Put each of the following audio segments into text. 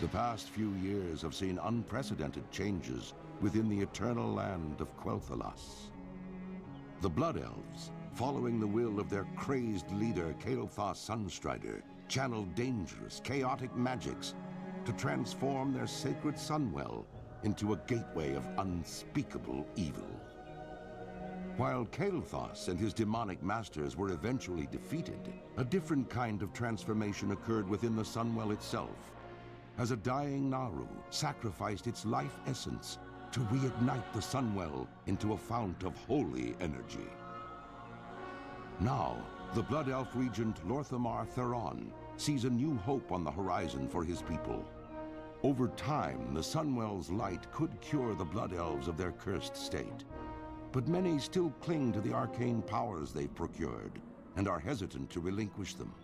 The past few years have seen unprecedented changes within the eternal land of Quel'Thalas. The Blood Elves, following the will of their crazed leader Kael'thas Sunstrider, channeled dangerous, chaotic magics to transform their sacred Sunwell into a gateway of unspeakable evil. While Kael'thas and his demonic masters were eventually defeated, a different kind of transformation occurred within the Sunwell itself, as a dying Naru sacrificed its life essence to reignite the Sunwell into a fount of holy energy. Now, the Blood Elf regent Lorthamar Theron sees a new hope on the horizon for his people. Over time, the Sunwell's light could cure the Blood Elves of their cursed state, but many still cling to the arcane powers they've procured and are hesitant to relinquish them.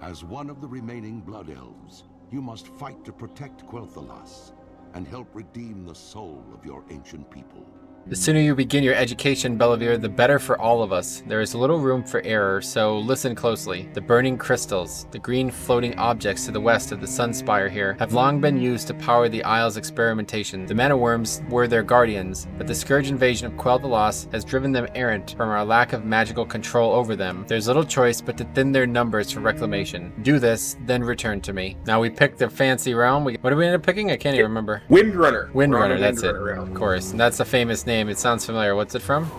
As one of the remaining Blood Elves, you must fight to protect Quel'Thalas and help redeem the soul of your ancient people. The sooner you begin your education, Bellavere, the better for all of us. There is little room for error, so listen closely. The burning crystals, the green floating objects to the west of the Sunspire here, have long been used to power the Isle's experimentation. The mana worms were their guardians, but the Scourge invasion of Quel'Thalas has driven them errant from our lack of magical control over them. There's little choice but to thin their numbers for reclamation. Do this, then return to me. Now we picked the fancy realm. What did we end up picking? I can't even remember. Windrunner. Windrunner, that's it. Of course. And that's a famous name. It sounds familiar. What's it from?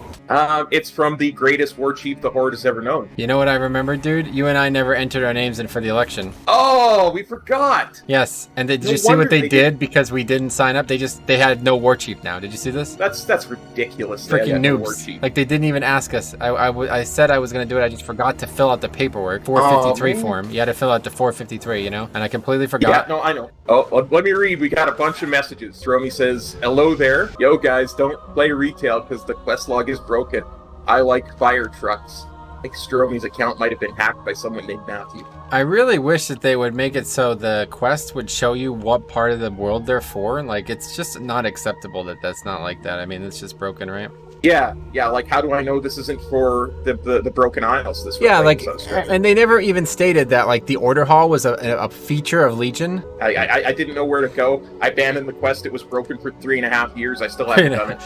It's from the greatest war chief the Horde has ever known. You know what I remember, dude? You and I never entered our names in for the election. Oh, we forgot. Yes, and did you see what they did because we didn't sign up? They had no war chief now. Did you see this? That's ridiculous. Freaking noobs. Like, they didn't even ask us. I said I was going to do it. I just forgot to fill out the paperwork. 453 form. You had to fill out the 453, you know? And I completely forgot. Yeah, no, I know. Oh, let me read. We got a bunch of messages. Romy says, hello there. Yo, guys, don't play retail because the quest log is broken. I like fire trucks. I think Stromi's account might have been hacked by someone named Matthew. I really wish that they would make it so the quest would show you what part of the world they're for. Like, it's just not acceptable that that's not like that. I mean, it's just broken, right? Yeah, like, how do I know this isn't for the Broken Isles? And they never even stated that, like, the Order Hall was a feature of Legion. I didn't know where to go. I abandoned the quest. It was broken for 3.5 years. I still haven't done it.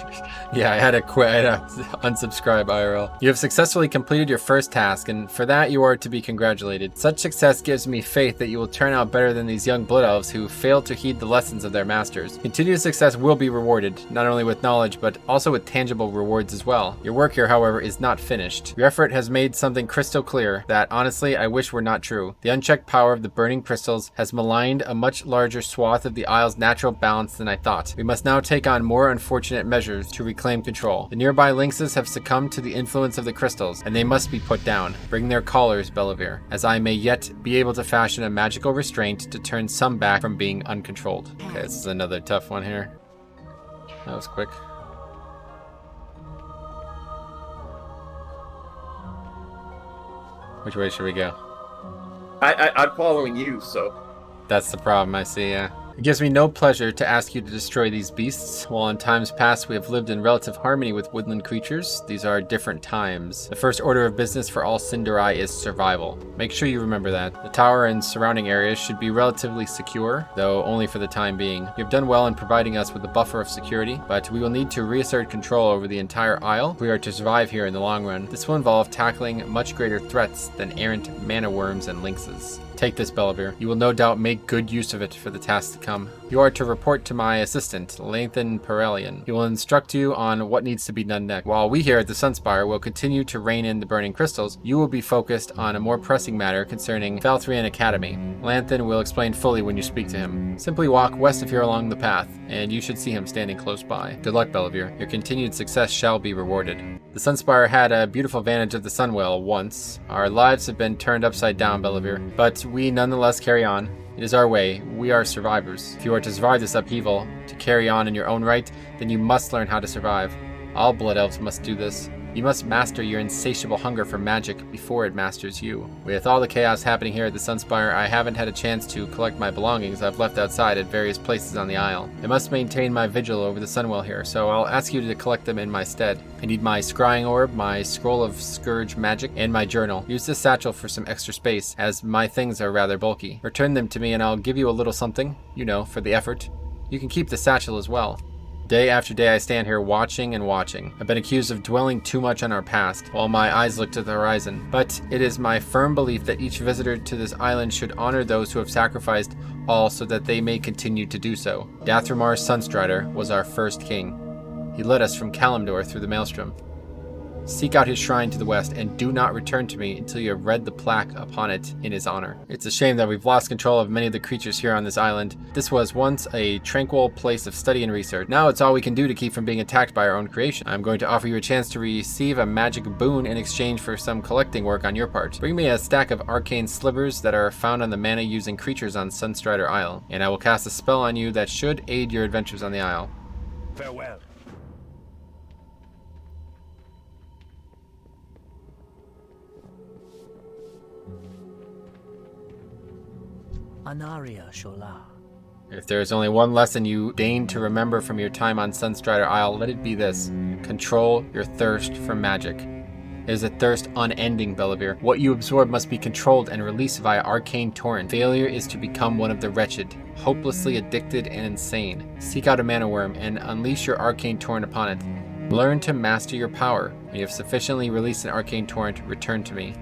Yeah, I had to quit. I had to unsubscribe IRL. You have successfully completed your first task, and for that you are to be congratulated. Such success gives me faith that you will turn out better than these young Blood Elves who failed to heed the lessons of their masters. Continued success will be rewarded, not only with knowledge, but also with tangible rewards as well. Your work here, however, is not finished. Your effort has made something crystal clear that, honestly, I wish were not true. The unchecked power of the burning crystals has maligned a much larger swath of the Isle's natural balance than I thought. We must now take on more unfortunate measures to reclaim control. The nearby lynxes have succumbed to the influence of the crystals, and they must be put down. Bring their collars, Bellavere, as I may yet be able to fashion a magical restraint to turn some back from being uncontrolled. Okay, this is another tough one here. That was quick. Which way should we go? I'm following you, so... That's the problem, I see, yeah. It gives me no pleasure to ask you to destroy these beasts. While in times past we have lived in relative harmony with woodland creatures, these are different times. The first order of business for all Cinderai is survival. Make sure you remember that. The tower and surrounding areas should be relatively secure, though only for the time being. You have done well in providing us with a buffer of security, but we will need to reassert control over the entire isle if we are to survive here in the long run. This will involve tackling much greater threats than errant mana worms and lynxes. Take this, Bellavere. You will no doubt make good use of it for the task to come. You are to report to my assistant, Lathan Perelian. He will instruct you on what needs to be done next. While we here at the Sunspire will continue to rein in the burning crystals, you will be focused on a more pressing matter concerning Falthrian Academy. Lathan will explain fully when you speak to him. Simply walk west of here along the path, and you should see him standing close by. Good luck, Bellavere. Your continued success shall be rewarded. The Sunspire had a beautiful vantage of the Sunwell once. Our lives have been turned upside down, Bellavere, but we nonetheless carry on. It is our way. We are survivors. If you are to survive this upheaval, to carry on in your own right, then you must learn how to survive. All Blood Elves must do this. You must master your insatiable hunger for magic before it masters you. With all the chaos happening here at the Sunspire, I haven't had a chance to collect my belongings I've left outside at various places on the Isle. I must maintain my vigil over the Sunwell here, so I'll ask you to collect them in my stead. I need my scrying orb, my scroll of Scourge magic, and my journal. Use this satchel for some extra space, as my things are rather bulky. Return them to me and I'll give you a little something, you know, for the effort. You can keep the satchel as well. Day after day I stand here watching and watching. I've been accused of dwelling too much on our past, while my eyes look to the horizon. But it is my firm belief that each visitor to this island should honor those who have sacrificed all so that they may continue to do so. Dathramar's Sunstrider was our first king. He led us from Kalimdor through the Maelstrom. Seek out his shrine to the west and do not return to me until you have read the plaque upon it in his honor. It's a shame that we've lost control of many of the creatures here on this island. This was once a tranquil place of study and research. Now it's all we can do to keep from being attacked by our own creation. I'm going to offer you a chance to receive a magic boon in exchange for some collecting work on your part. Bring me a stack of arcane slivers that are found on the mana-using creatures on Sunstrider Isle, and I will cast a spell on you that should aid your adventures on the Isle. Farewell. Anaria Shola. If there is only one lesson you deign to remember from your time on Sunstrider Isle, let it be this. Control your thirst for magic. It is a thirst unending, Bellavir. What you absorb must be controlled and released via arcane torrent. Failure is to become one of the wretched, hopelessly addicted and insane. Seek out a mana worm and unleash your arcane torrent upon it. Learn to master your power. When you have sufficiently released an arcane torrent, return to me.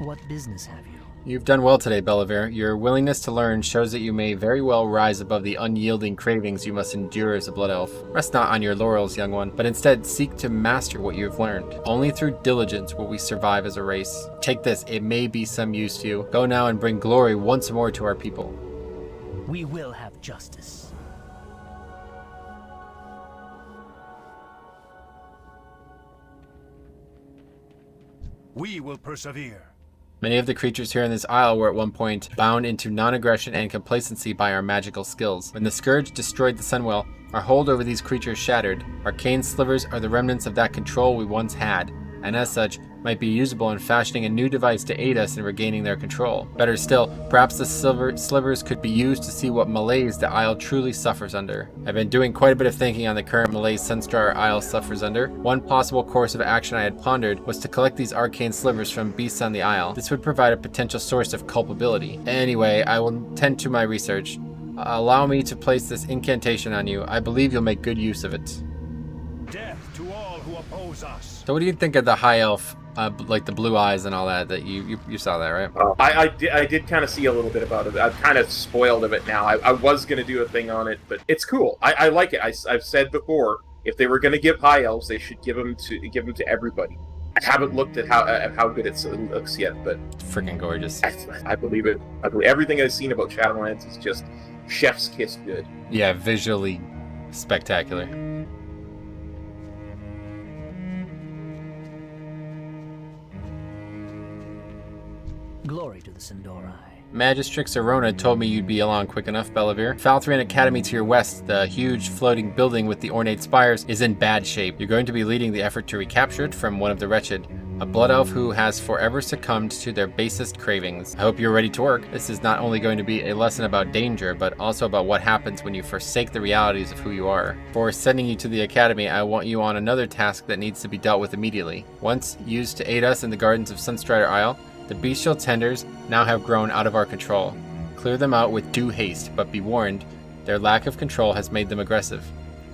What business have you? You've done well today, Bellavir. Your willingness to learn shows that you may very well rise above the unyielding cravings you must endure as a blood elf. Rest not on your laurels, young one, but instead seek to master what you have learned. Only through diligence will we survive as a race. Take this, it may be some use to you. Go now and bring glory once more to our people. We will have justice. We will persevere. Many of the creatures here in this isle were at one point bound into non-aggression and complacency by our magical skills. When the Scourge destroyed the Sunwell, our hold over these creatures shattered. Arcane slivers are the remnants of that control we once had, and as such, might be usable in fashioning a new device to aid us in regaining their control. Better still, perhaps the slivers could be used to see what malaise the Isle truly suffers under. I've been doing quite a bit of thinking on the current malaise Sunstrider Isle suffers under. One possible course of action I had pondered was to collect these arcane slivers from beasts on the Isle. This would provide a potential source of culpability. Anyway, I will tend to my research. Allow me to place this incantation on you. I believe you'll make good use of it. Death to all who oppose us. So what do you think of the high elf, like the blue eyes and all that you saw that, right? I did kind of see a little bit about it. I'm kind of spoiled of it now. I was going to do a thing on it, but it's cool. I like it. I've said before, if they were going to give high elves, they should give them to everybody. I haven't looked at how good it looks yet, but Freaking gorgeous. I believe it. I believe everything I've seen about Shadowlands is just chef's kiss good. Yeah, visually spectacular. Glory to the Sindori. Magistrix Arona told me you'd be along quick enough, Bellavir. Falthrian Academy to your west, the huge floating building with the ornate spires, is in bad shape. You're going to be leading the effort to recapture it from one of the wretched, a blood elf who has forever succumbed to their basest cravings. I hope you're ready to work. This is not only going to be a lesson about danger, but also about what happens when you forsake the realities of who you are. For sending you to the academy, I want you on another task that needs to be dealt with immediately. Once used to aid us in the gardens of Sunstrider Isle, the bestial tenders now have grown out of our control. Clear them out with due haste, but be warned, their lack of control has made them aggressive.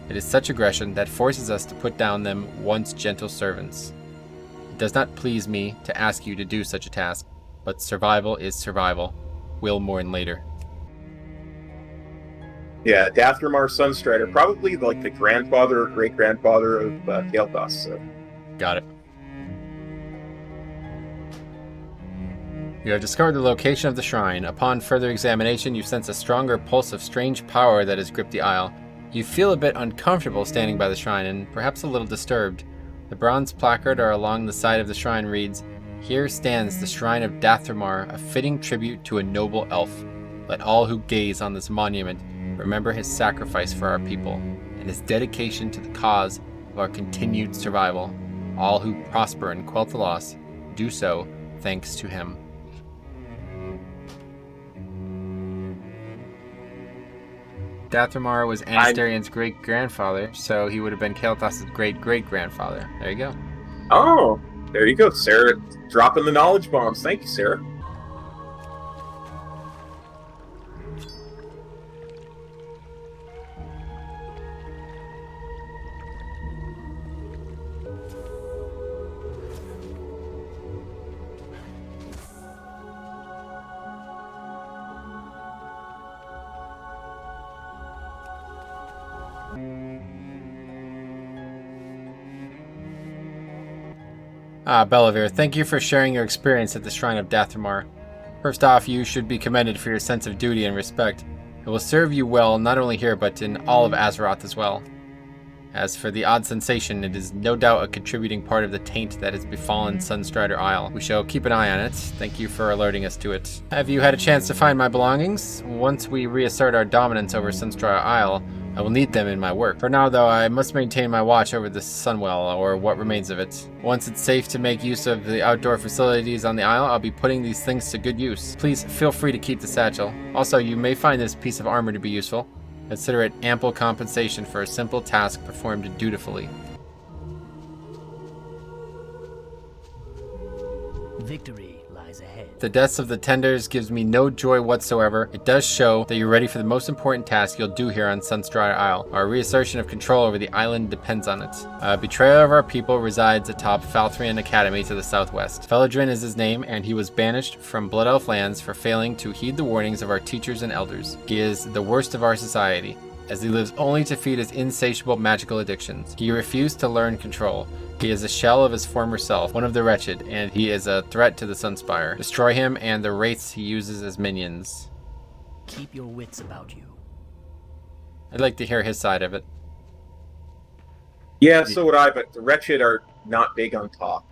It is such aggression that forces us to put down them once gentle servants. It does not please me to ask you to do such a task, but survival is survival. We'll mourn later. Yeah, Dathramar Sunstrider, probably like the grandfather or great-grandfather of Kael'thas. So. Got it. You have discovered the location of the shrine. Upon further examination, you sense a stronger pulse of strange power that has gripped the isle. You feel a bit uncomfortable standing by the shrine and perhaps a little disturbed. The bronze placard along the side of the shrine reads, Here stands the shrine of Dathramar, a fitting tribute to a noble elf. Let all who gaze on this monument remember his sacrifice for our people and his dedication to the cause of our continued survival. All who prosper in Quel'Thalas do so thanks to him. Dathramar was Anastarian's great-grandfather, so he would have been Kael'thas' great-great-grandfather. There you go. Oh, there you go, Sarah. Dropping the knowledge bombs. Thank you, Sarah. Bellavir, thank you for sharing your experience at the Shrine of Dathramar. First off, you should be commended for your sense of duty and respect. It will serve you well not only here, but in all of Azeroth as well. As for the odd sensation, it is no doubt a contributing part of the taint that has befallen Sunstrider Isle. We shall keep an eye on it. Thank you for alerting us to it. Have you had a chance to find my belongings? Once we reassert our dominance over Sunstrider Isle, I will need them in my work. For now, though, I must maintain my watch over the Sunwell, or what remains of it. Once it's safe to make use of the outdoor facilities on the Isle, I'll be putting these things to good use. Please feel free to keep the satchel. Also, you may find this piece of armor to be useful. Consider it ample compensation for a simple task performed dutifully. Victory lies ahead. The deaths of the tenders gives me no joy whatsoever. It does show that you're ready for the most important task you'll do here on Sunstrider Isle. Our reassertion of control over the island depends on it. A betrayer of our people resides atop Falthrian Academy to the southwest. Felidrin is his name, and he was banished from Blood Elf lands for failing to heed the warnings of our teachers and elders. He is the worst of our society, as he lives only to feed his insatiable magical addictions. He refused to learn control. He is a shell of his former self, one of the wretched, and he is a threat to the Sunspire. Destroy him and the wraiths he uses as minions. Keep your wits about you. I'd like to hear his side of it. Yeah, so would I, but the wretched are not big on talk.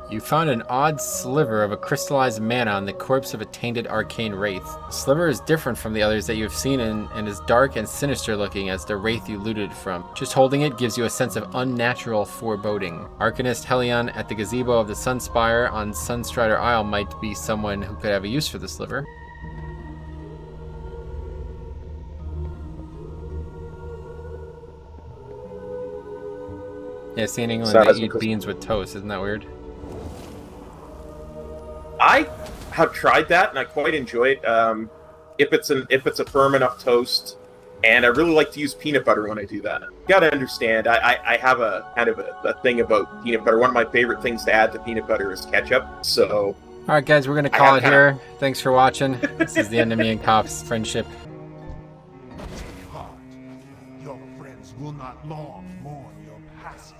You found an odd sliver of a crystallized mana on the corpse of a tainted arcane wraith. The sliver is different from the others that you have seen and is dark and sinister looking as the wraith you looted from. Just holding it gives you a sense of unnatural foreboding. Arcanist Helion at the gazebo of the Sunspire on Sunstrider Isle might be someone who could have a use for the sliver. Yeah, see in England they eat beans with toast, isn't that weird? I have tried that and I quite enjoy it. If it's a firm enough toast, and I really like to use peanut butter when I do that. You gotta understand, I have a kind of a thing about peanut butter. One of my favorite things to add to peanut butter is ketchup. So, all right, guys, we're gonna call it here. Thanks for watching. This is the end of me and Kop's friendship. Take heart. Your friends will not long mourn your passing.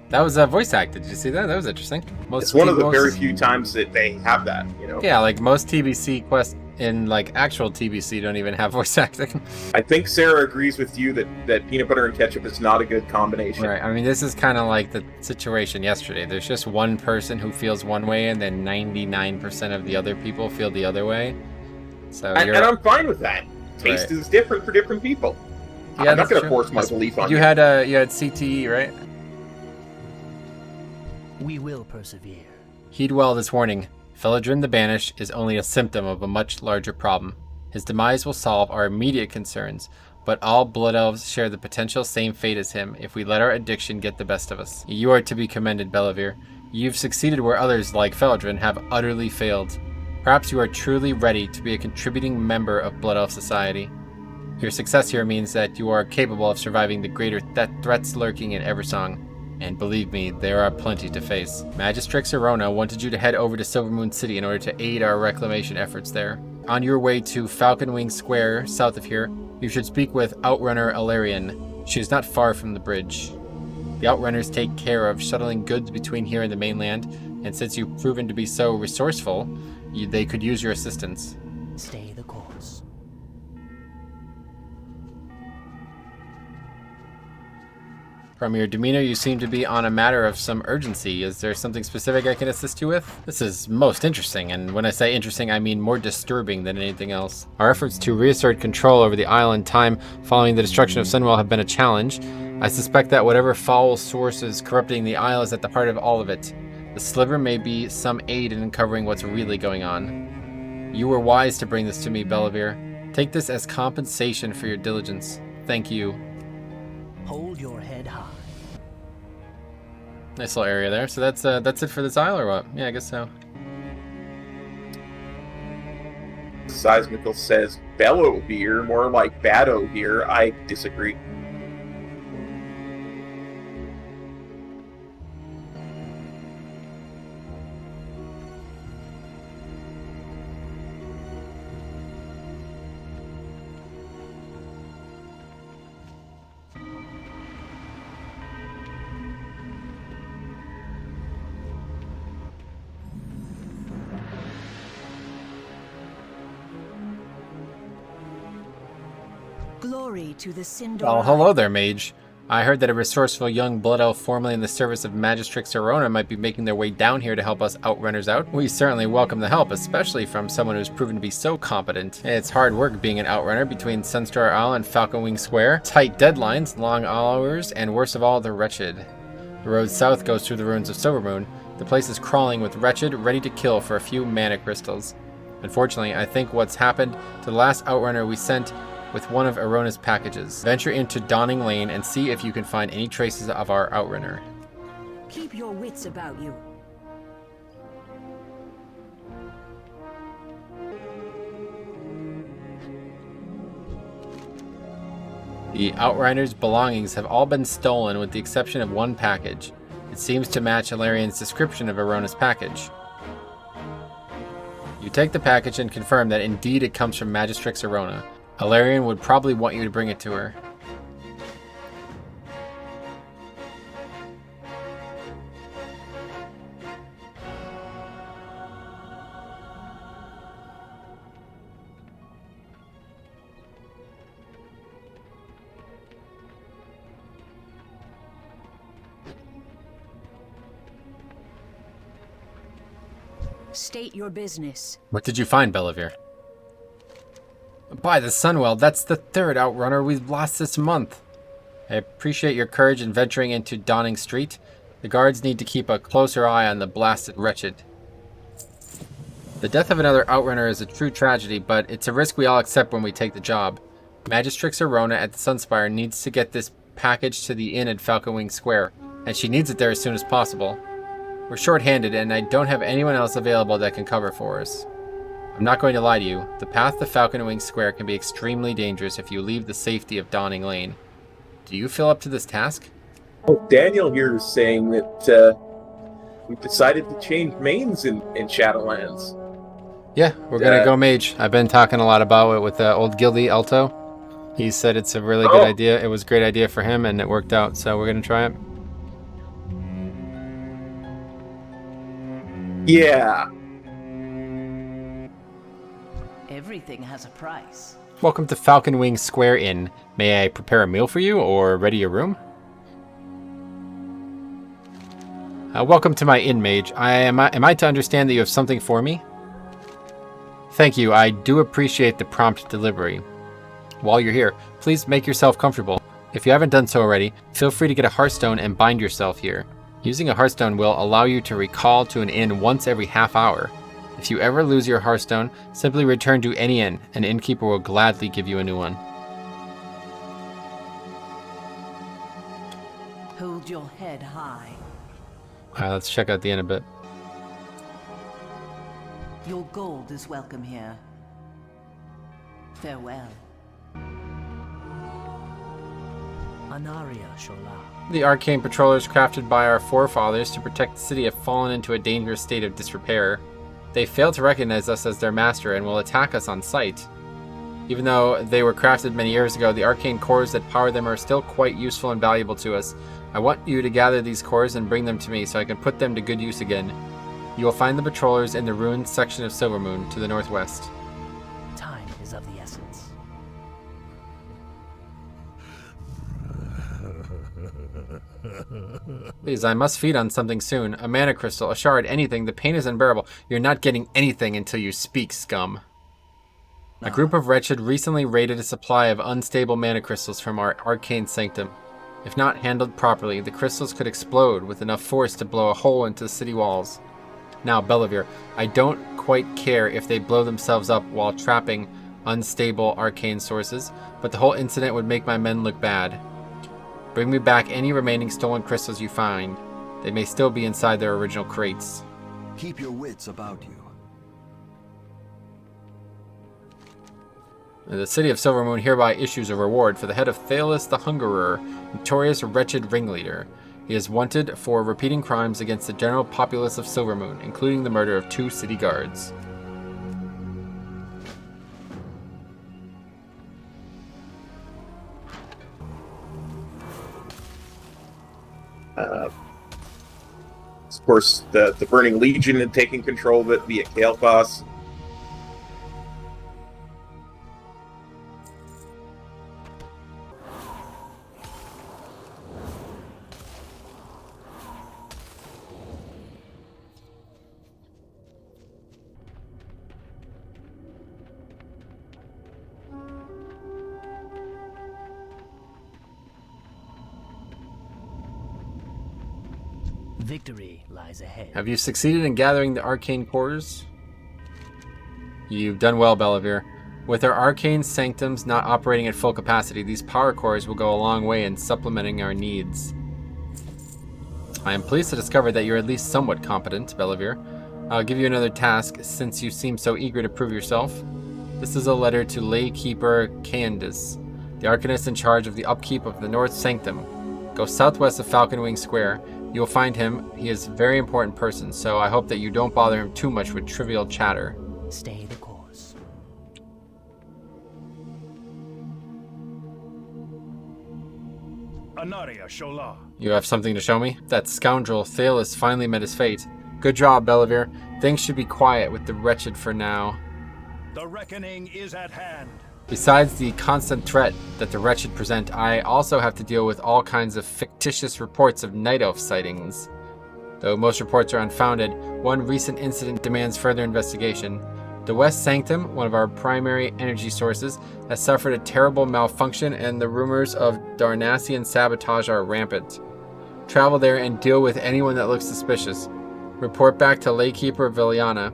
That was voice acted. Did you see that? That was interesting. It's one of the very few times that they have that, you know. Yeah, like most TBC quests in like actual TBC don't even have voice acting. I think Sarah agrees with you that peanut butter and ketchup is not a good combination. Right. I mean, this is kind of like the situation yesterday. There's just one person who feels one way, and then 99% of the other people feel the other way. So and I'm fine with that. Taste right. is different for different people. Yeah, I'm not going to force my belief on you. You had CTE, right? We will persevere. Heed well this warning. Felidrin the Banished is only a symptom of a much larger problem. His demise will solve our immediate concerns, but all Blood Elves share the potential same fate as him if we let our addiction get the best of us. You are to be commended, Bellavir. You've succeeded where others, like Felidrin, have utterly failed. Perhaps you are truly ready to be a contributing member of Blood Elf society. Your success here means that you are capable of surviving the greater threats lurking in Eversong. And believe me, there are plenty to face. Magistrix Arona wanted you to head over to Silvermoon City in order to aid our reclamation efforts there. On your way to Falconwing Square, south of here, you should speak with Outrunner Alarian. She is not far from the bridge. The Outrunners take care of shuttling goods between here and the mainland, and since you've proven to be so resourceful, they could use your assistance. Stay the course. From your demeanor, you seem to be on a matter of some urgency. Is there something specific I can assist you with? This is most interesting, and when I say interesting, I mean more disturbing than anything else. Our efforts to reassert control over the isle in time following the destruction of Sunwell have been a challenge. I suspect that whatever foul source is corrupting the isle is at the heart of all of it. The sliver may be some aid in uncovering what's really going on. You were wise to bring this to me, Bellavere. Take this as compensation for your diligence. Thank you. Hold your head high. Nice little area there. So that's it for this isle, or what? Yeah, I guess so. Seismical says bellow beer, more like Bado beer. I disagree. Glory to the Sindor. Oh, hello there, mage. I heard that a resourceful young blood elf formerly in the service of Magistrix Arona might be making their way down here to help us outrunners out. We certainly welcome the help, especially from someone who's proven to be so competent. It's hard work being an outrunner between Sunstar Isle and Falconwing Square. Tight deadlines, long hours, and worst of all, the wretched. The road south goes through the ruins of Silvermoon. The place is crawling with wretched, ready to kill for a few mana crystals. Unfortunately, I think what's happened to the last outrunner we sent with one of Arona's packages. Venture into Dawning Lane and see if you can find any traces of our outrunner. Keep your wits about you. The outrunner's belongings have all been stolen with the exception of one package. It seems to match Alarian's description of Arona's package. You take the package and confirm that indeed it comes from Magistrix Arona. Alarian would probably want you to bring it to her. State your business. What did you find, Bellavere? By the Sunwell, that's the third outrunner we've lost this month. I appreciate your courage in venturing into Dawning Street. The guards need to keep a closer eye on the blasted wretched. The death of another outrunner is a true tragedy, but it's a risk we all accept when we take the job. Magistrix Arona at the Sunspire needs to get this package to the inn at Falconwing Square, and she needs it there as soon as possible. We're short-handed, and I don't have anyone else available that can cover for us. I'm not going to lie to you. The path to Falconwing Square can be extremely dangerous if you leave the safety of Dawning Lane. Do you feel up to this task? Well, Daniel here is saying that we've decided to change mains in Shadowlands. Yeah, we're gonna go mage. I've been talking a lot about it with old Gildy Alto. He said it's a really good idea. It was a great idea for him, and it worked out, so we're gonna try it. Yeah. Everything has a price. Welcome to Falconwing Square Inn. May I prepare a meal for you or ready your room? Welcome to my inn, mage. Am I to understand that you have something for me? Thank you. I do appreciate the prompt delivery. While you're here, please make yourself comfortable. If you haven't done so already, feel free to get a hearthstone and bind yourself here. Using a hearthstone will allow you to recall to an inn once every half hour. If you ever lose your hearthstone, simply return to any inn. An innkeeper will gladly give you a new one. Hold your head high. Alright, let's check out the inn a bit. Your gold is welcome here. Farewell. Anaria Shola. The arcane patrollers crafted by our forefathers to protect the city have fallen into a dangerous state of disrepair. They fail to recognize us as their master and will attack us on sight. Even though they were crafted many years ago, the arcane cores that power them are still quite useful and valuable to us. I want you to gather these cores and bring them to me so I can put them to good use again. You will find the patrollers in the ruined section of Silvermoon to the northwest. Time is of the essence. Please, I must feed on something soon. A mana crystal, a shard, anything. The pain is unbearable. You're not getting anything until you speak, scum. A group of wretched recently raided a supply of unstable mana crystals from our arcane sanctum. If not handled properly, the crystals could explode with enough force to blow a hole into the city walls. Now, Bellavir, I don't quite care if they blow themselves up while trapping unstable arcane sources, but the whole incident would make my men look bad. Bring me back any remaining stolen crystals you find. They may still be inside their original crates. Keep your wits about you. The city of Silvermoon hereby issues a reward for the head of Thalis the Hungerer, notorious wretched ringleader. He is wanted for repeating crimes against the general populace of Silvermoon, including the murder of 2 city guards. Of course, the Burning Legion had taken control of it via Kael'thas. Victory lies ahead. Have you succeeded in gathering the arcane cores? You've done well, Bellavir. With our arcane sanctums not operating at full capacity, these power cores will go a long way in supplementing our needs. I am pleased to discover that you're at least somewhat competent, Bellavir. I'll give you another task, since you seem so eager to prove yourself. This is a letter to Laykeeper Candace, the arcanist in charge of the upkeep of the North Sanctum. Go southwest of Falconwing Square. You'll find him. He is a very important person, so I hope that you don't bother him too much with trivial chatter. Stay the course. Anaria Shola. You have something to show me? That scoundrel Thalis finally met his fate. Good job, Bellavir. Things should be quiet with the wretched for now. The reckoning is at hand. Besides the constant threat that the wretched present, I also have to deal with all kinds of fictitious reports of night elf sightings. Though most reports are unfounded, one recent incident demands further investigation. The West Sanctum, one of our primary energy sources, has suffered a terrible malfunction, and the rumors of Darnassian sabotage are rampant. Travel there and deal with anyone that looks suspicious. Report back to Laykeeper Viliana,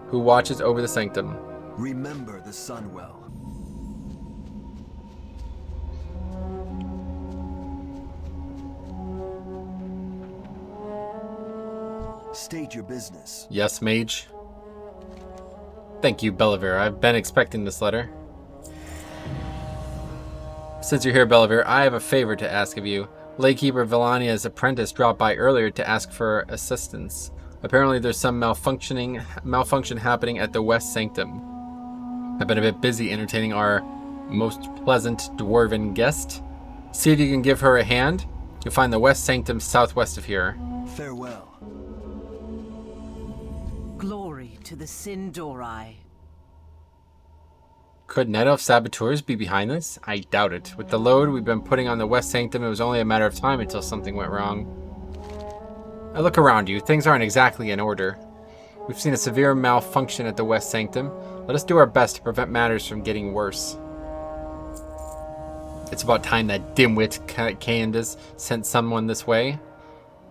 who watches over the sanctum. Remember the sun well. State your business. Yes, mage. Thank you, Bellavir. I've been expecting this letter. Since you're here, Bellavir, I have a favor to ask of you. Laykeeper Villania's apprentice dropped by earlier to ask for assistance. Apparently there's some malfunction happening at the West Sanctum. I've been a bit busy entertaining our most pleasant dwarven guest. See if you can give her a hand. You'll find the West Sanctum southwest of here. Farewell. Glory to the Sindori. Could Night Elf saboteurs be behind this? I doubt it. With the load we've been putting on the West Sanctum, it was only a matter of time until something went wrong. Now look around you. Things aren't exactly in order. We've seen a severe malfunction at the West Sanctum. Let us do our best to prevent matters from getting worse. It's about time that dimwit Candace sent someone this way.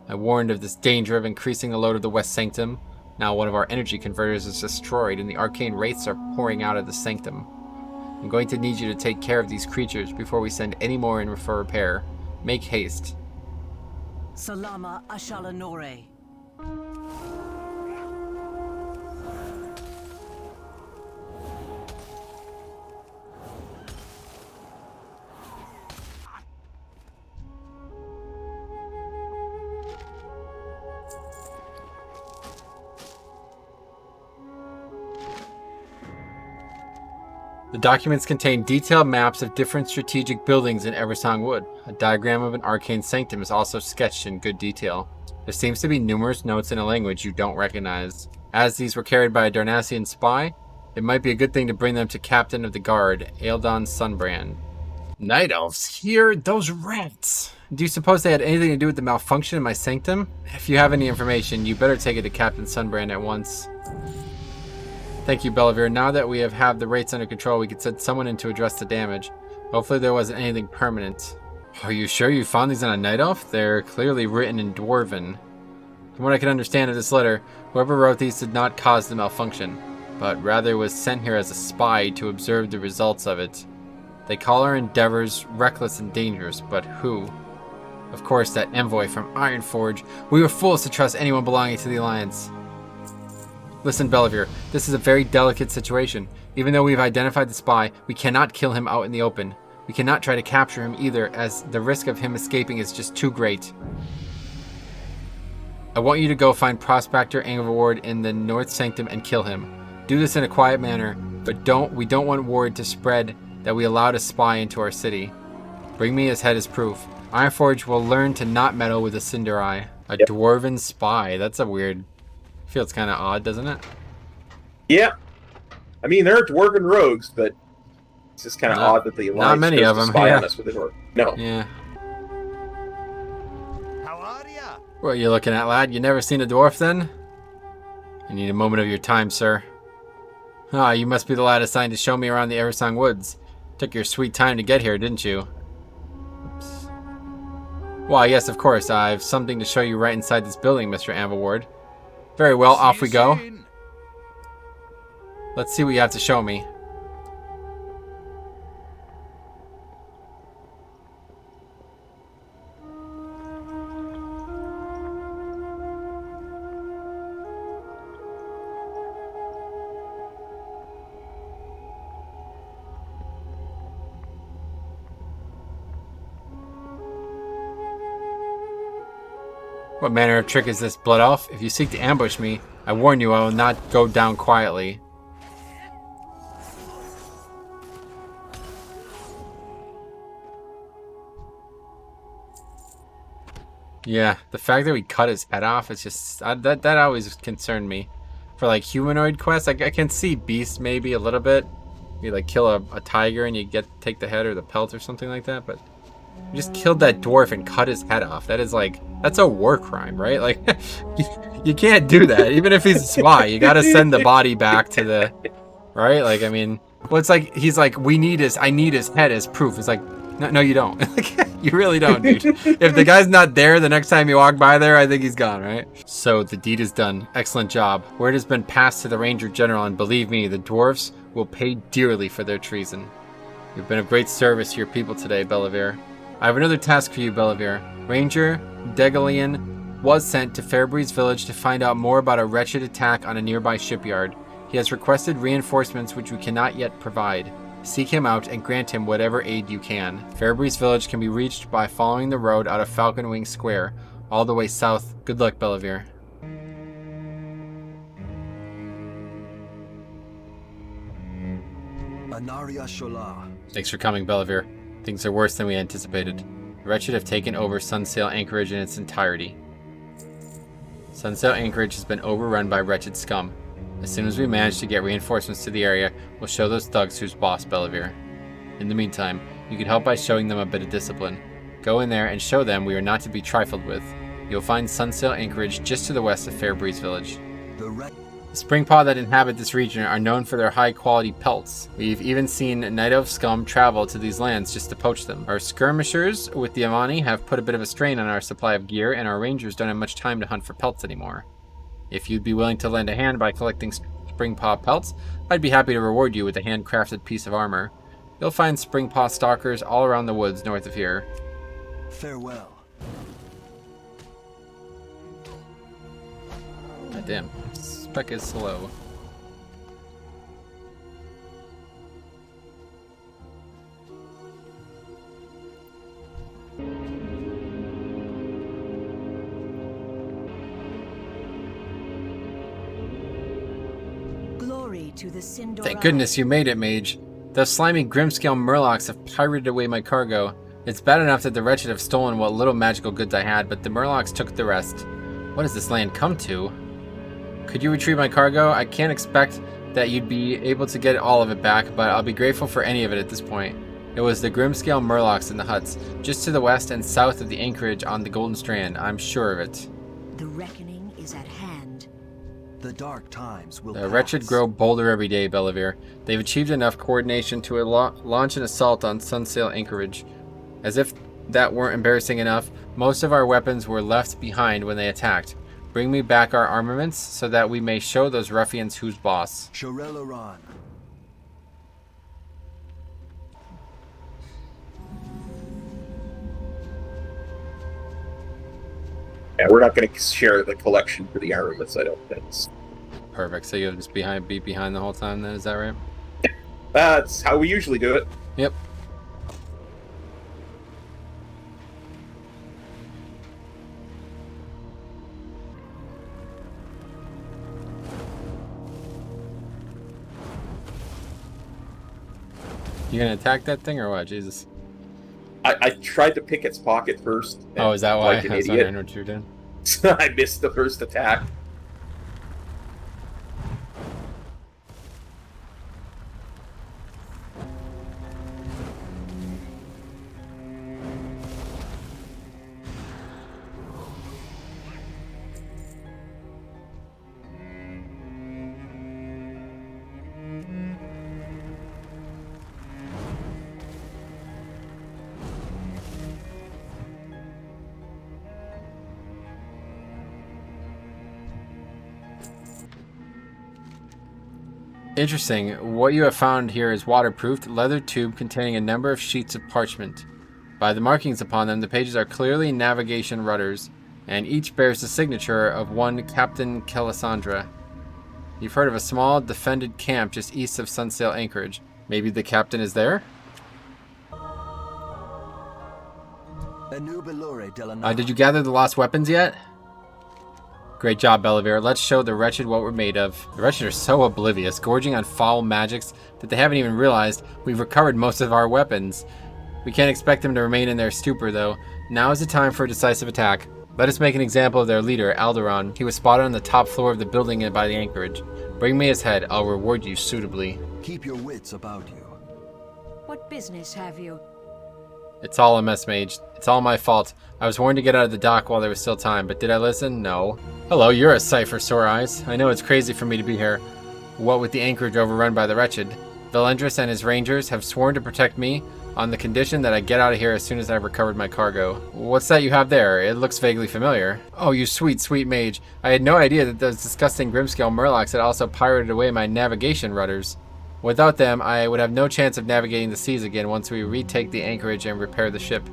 I warned of this danger of increasing the load of the West Sanctum. Now one of our energy converters is destroyed and the arcane wraiths are pouring out of the sanctum. I'm going to need you to take care of these creatures before we send any more in for repair. Make haste. Salama Ashalanore. The documents contain detailed maps of different strategic buildings in Eversong Wood. A diagram of an arcane sanctum is also sketched in good detail. There seems to be numerous notes in a language you don't recognize. As these were carried by a Darnassian spy, it might be a good thing to bring them to Captain of the Guard, Aeldon Sunbrand. Night elves here? Those rats! Do you suppose they had anything to do with the malfunction in my sanctum? If you have any information, you better take it to Captain Sunbrand at once. Thank you, Bellavere. Now that we have the rates under control, we can send someone in to address the damage. Hopefully there wasn't anything permanent. Are you sure you found these on a night elf? They're clearly written in Dwarven. From what I can understand of this letter, whoever wrote these did not cause the malfunction, but rather was sent here as a spy to observe the results of it. They call our endeavors reckless and dangerous, but who? Of course, that envoy from Ironforge. We were fools to trust anyone belonging to the Alliance. Listen, Bellavere, this is a very delicate situation. Even though we've identified the spy, we cannot kill him out in the open. We cannot try to capture him either, as the risk of him escaping is just too great. I want you to go find Prospector Angerward in the North Sanctum and kill him. Do this in a quiet manner, but we don't want word to spread that we allowed a spy into our city. Bring me his head as proof. Ironforge will learn to not meddle with a Cinder Eye. A Dwarven spy. That's a weird... Feels kind of odd, doesn't it? Yeah. I mean, there are Dwarven rogues, but it's just kind of odd that the Alliance not many goes of to them, spy yeah. on us with an orc. No. Yeah. How are ya? What are you looking at, lad? You never seen a dwarf, then? I need a moment of your time, sir. Ah, you must be the lad assigned to show me around the Eversong Woods. Took your sweet time to get here, didn't you? Oops. Why, yes, of course. I've something to show you right inside this building, Mr. Angerward. Very well, off we go. Let's see what you have to show me. What manner of trick is this, Blood Elf? If you seek to ambush me, I warn you I will not go down quietly. Yeah, the fact that we cut his head off is just... that always concerned me. For, like, humanoid quests, I can see beast maybe a little bit. You, like, kill a tiger and you take the head or the pelt or something like that, but... You just killed that dwarf and cut his head off. That is like, that's a war crime, right? Like, you can't do that. Even if he's a spy, you gotta send the body back to the, right? Like, I mean, well, it's like, he's like, I need his head as proof. It's like, no, you don't. You really don't, dude. If the guy's not there the next time you walk by there, I think he's gone, right? So the deed is done. Excellent job. Word has been passed to the Ranger General, and believe me, the dwarves will pay dearly for their treason. You've been of great service to your people today, Bellavere. I have another task for you, Bellavere. Ranger Degalian was sent to Fairbreeze village to find out more about a wretched attack on a nearby shipyard. He has requested reinforcements which we cannot yet provide. Seek him out and grant him whatever aid you can. Fairbreeze village can be reached by following the road out of Falcon Wing Square, all the way south. Good luck, Bellavere. Anaria Shola. Thanks for coming, Bellavere. Things are worse than we anticipated. The wretched have taken over Sunsail Anchorage in its entirety. Sunsail Anchorage has been overrun by wretched scum. As soon as we manage to get reinforcements to the area, we'll show those thugs who's boss, Bellavere. In the meantime, you can help by showing them a bit of discipline. Go in there and show them we are not to be trifled with. You'll find Sunsail Anchorage just to the west of Fairbreeze village. The Springpaw that inhabit this region are known for their high-quality pelts. We've even seen Night Elf scum travel to these lands just to poach them. Our skirmishers with the Amani have put a bit of a strain on our supply of gear, and our rangers don't have much time to hunt for pelts anymore. If you'd be willing to lend a hand by collecting Springpaw pelts, I'd be happy to reward you with a handcrafted piece of armor. You'll find Springpaw stalkers all around the woods north of here. Farewell. God damn. Spec is slow. Glory to the Sindor. Thank goodness you made it, mage. Those slimy Grimscale Murlocs have pirated away my cargo. It's bad enough that the wretched have stolen what little magical goods I had, but the Murlocs took the rest. What has this land come to? Could you retrieve my cargo? I can't expect that you'd be able to get all of it back, but I'll be grateful for any of it at this point. It was the Grimscale Murlocs in the huts, just to the west and south of the anchorage on the Golden Strand. I'm sure of it. The reckoning is at hand. The dark times will The pass. wretched grow bolder every day, Bellavere. They've achieved enough coordination to launch an assault on Sunsail Anchorage. As if that weren't embarrassing enough, most of our weapons were left behind when they attacked. Bring me back our armaments so that we may show those ruffians who's boss. Shorel Iran. Yeah, we're not going to share the collection for the armaments, I don't think. Perfect. So you'll just be behind the whole time then, is that right? That's how we usually do it. Yep. You gonna attack that thing or what? Jesus. I tried to pick its pocket first. Oh, is that why? Like an I was idiot. wondering what you were doing. I missed the first attack. Interesting. What you have found here is waterproofed leather tube containing a number of sheets of parchment. By the markings upon them, the pages are clearly navigation rudders, and each bears the signature of one Captain Kelisandra. You've heard of a small defended camp just east of Sunsail Anchorage. Maybe the captain is there? Did you gather the lost weapons yet? Great job, Bellavere. Let's show the wretched what we're made of. The wretched are so oblivious, gorging on foul magics that they haven't even realized we've recovered most of our weapons. We can't expect them to remain in their stupor, though. Now is the time for a decisive attack. Let us make an example of their leader, Alderon. He was spotted on the top floor of the building by the anchorage. Bring me his head. I'll reward you suitably. Keep your wits about you. What business have you? It's all a mess, Mage. It's all my fault. I was warned to get out of the dock while there was still time, but did I listen? No. Hello, you're a sight for sore eyes. I know it's crazy for me to be here. What with the anchorage overrun by the wretched, Valendris and his rangers have sworn to protect me on the condition that I get out of here as soon as I've recovered my cargo. What's that you have there? It looks vaguely familiar. Oh, you sweet, sweet mage. I had no idea that those disgusting Grimscale Murlocs had also pirated away my navigation rudders. Without them, I would have no chance of navigating the seas again once we retake the anchorage and repair the ship.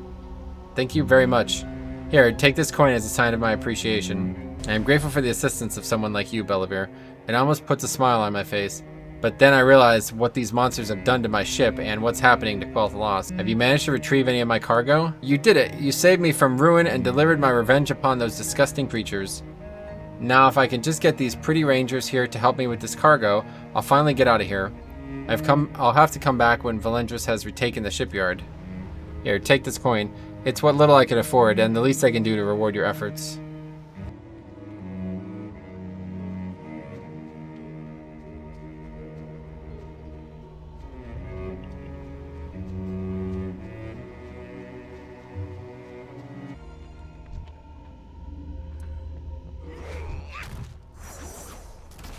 Thank you very much. Here, take this coin as a sign of my appreciation. I am grateful for the assistance of someone like you, Bellavere. It almost puts a smile on my face. But then I realized what these monsters have done to my ship and what's happening to quell the loss. Have you managed to retrieve any of my cargo? You did it! You saved me from ruin and delivered my revenge upon those disgusting creatures. Now, if I can just get these pretty rangers here to help me with this cargo, I'll finally get out of here. I'll have to come back when Valendris has retaken the shipyard. Here, take this coin. It's what little I can afford, and the least I can do to reward your efforts.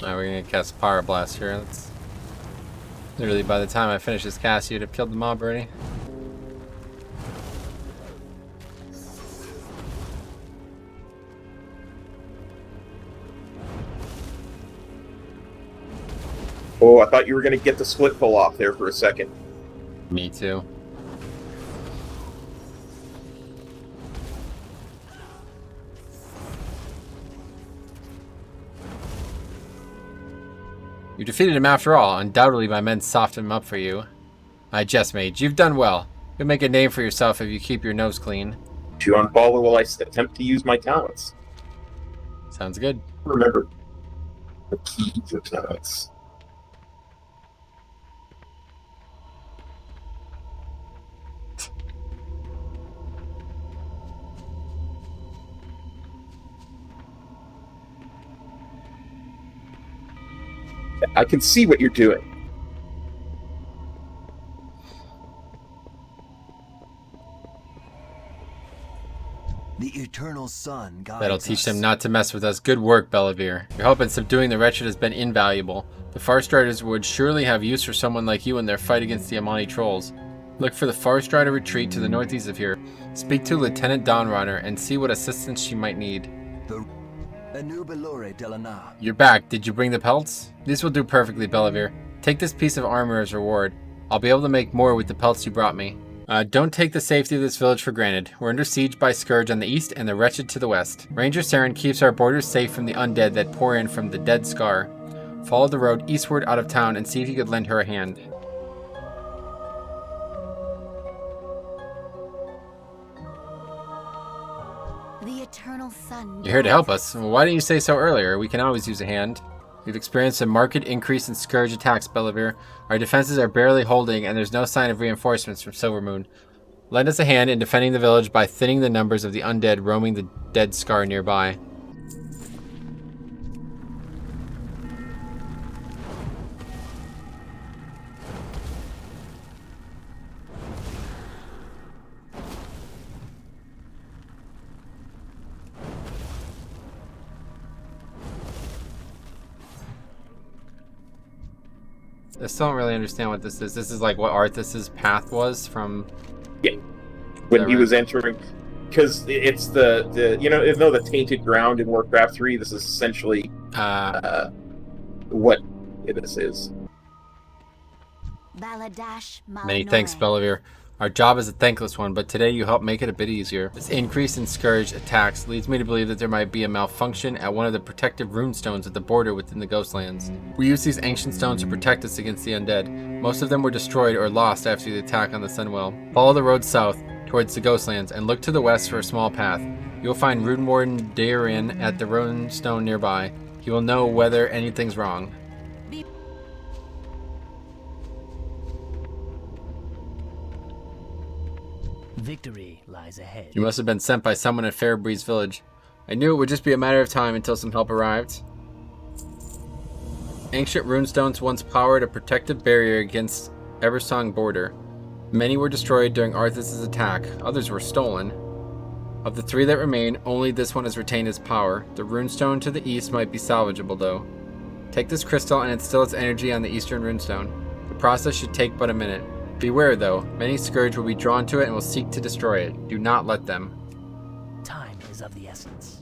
Now we're gonna cast Power Blast here. That's literally, by the time I finish this cast, you'd have killed the mob already. Oh, I thought you were going to get the split pull off there for a second. Me too. You defeated him after all. Undoubtedly my men softened him up for you. I jest, mage. You've done well. You'll make a name for yourself if you keep your nose clean. You unfollow while I attempt to use my talents. Sounds good. Remember the key to talents. I can see what you're doing. The eternal sun guides That'll teach them us. not to mess with us. Good work, Bellavere. Your help in subduing the wretched has been invaluable. The Farstriders would surely have use for someone like you in their fight against the Amani trolls. Look for the Farstrider retreat to the northeast of here. Speak to Lieutenant Dawnrider and see what assistance she might need. The Anubilore Delana. You're back. Did you bring the pelts? These will do perfectly, Bellavere. Take this piece of armor as reward. I'll be able to make more with the pelts you brought me. Don't take the safety of this village for granted. We're under siege by Scourge on the east and the wretched to the west. Ranger Saren keeps our borders safe from the undead that pour in from the Dead Scar. Follow the road eastward out of town and see if you could lend her a hand. The eternal sun. You're here to help us. Well, why didn't you say so earlier? We can always use a hand. We've experienced a marked increase in Scourge attacks, Bellavere. Our defenses are barely holding, and there's no sign of reinforcements from Silvermoon. Lend us a hand in defending the village by thinning the numbers of the undead roaming the Dead Scar nearby. I still don't really understand what this is. This is like what Arthas's path was from... Yeah. When he right? was entering... Because it's the you know, even though the tainted ground in Warcraft 3, this is essentially what this is. Baladash Many thanks, Bellavere. Our job is a thankless one, but today you helped make it a bit easier. This increase in Scourge attacks leads me to believe that there might be a malfunction at one of the protective runestones at the border within the Ghostlands. We use these ancient stones to protect us against the undead. Most of them were destroyed or lost after the attack on the Sunwell. Follow the road south towards the Ghostlands and look to the west for a small path. You will find Rune Warden Daerin at the runestone nearby. He will know whether anything's wrong. Victory lies ahead. You must have been sent by someone at Fairbreeze village. I knew it would just be a matter of time until some help arrived. Ancient runestones once powered a protective barrier against Eversong border. Many were destroyed during Arthas's attack, others were stolen. Of the three that remain, only this one has retained its power. The runestone to the east might be salvageable though. Take this crystal and instill its energy on the eastern runestone. The process should take but a minute. Beware though, many Scourge will be drawn to it and will seek to destroy it. Do not let them. Time is of the essence.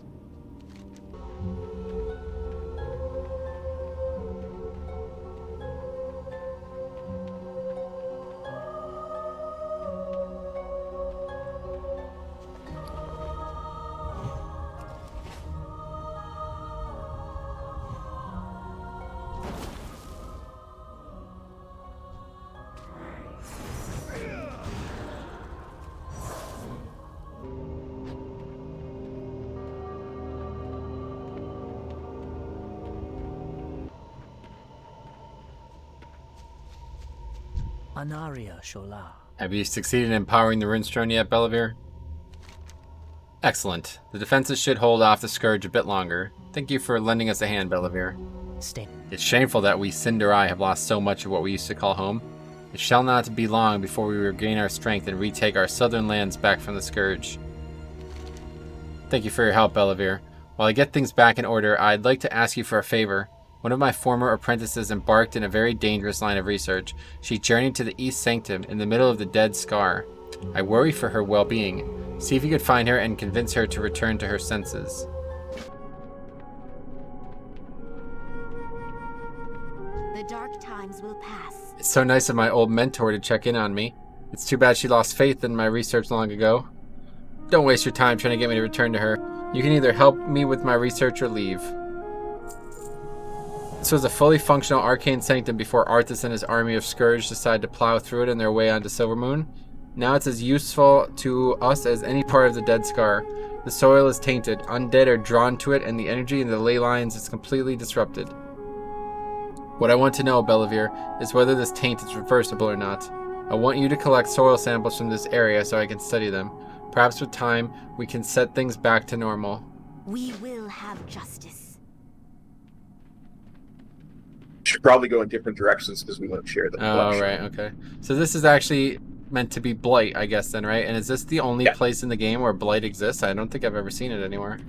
Anaria Shola. Have you succeeded in empowering the runestone yet, Bellavere? Excellent. The defenses should hold off the Scourge a bit longer. Thank you for lending us a hand, Bellavere. Stay. It's shameful that we Sindarai have lost so much of what we used to call home. It shall not be long before we regain our strength and retake our southern lands back from the Scourge. Thank you for your help, Bellavere. While I get things back in order, I'd like to ask you for a favor. One of my former apprentices embarked in a very dangerous line of research. She journeyed to the East Sanctum in the middle of the Dead Scar. I worry for her well-being. See if you could find her and convince her to return to her senses. The dark times will pass. It's so nice of my old mentor to check in on me. It's too bad she lost faith in my research long ago. Don't waste your time trying to get me to return to her. You can either help me with my research or leave. This was a fully functional arcane sanctum before Arthas and his army of Scourge decided to plow through it on their way onto Silvermoon. Now it's as useful to us as any part of the Dead Scar. The soil is tainted, undead are drawn to it, and the energy in the ley lines is completely disrupted. What I want to know, Bellavere, is whether this taint is reversible or not. I want you to collect soil samples from this area so I can study them. Perhaps with time, we can set things back to normal. We will have justice. Should probably go in different directions because we won't share the Oh, collection. right, okay. So this is actually meant to be Blight, I guess, then, right? And is this the only place in the game where Blight exists? I don't think I've ever seen it anywhere.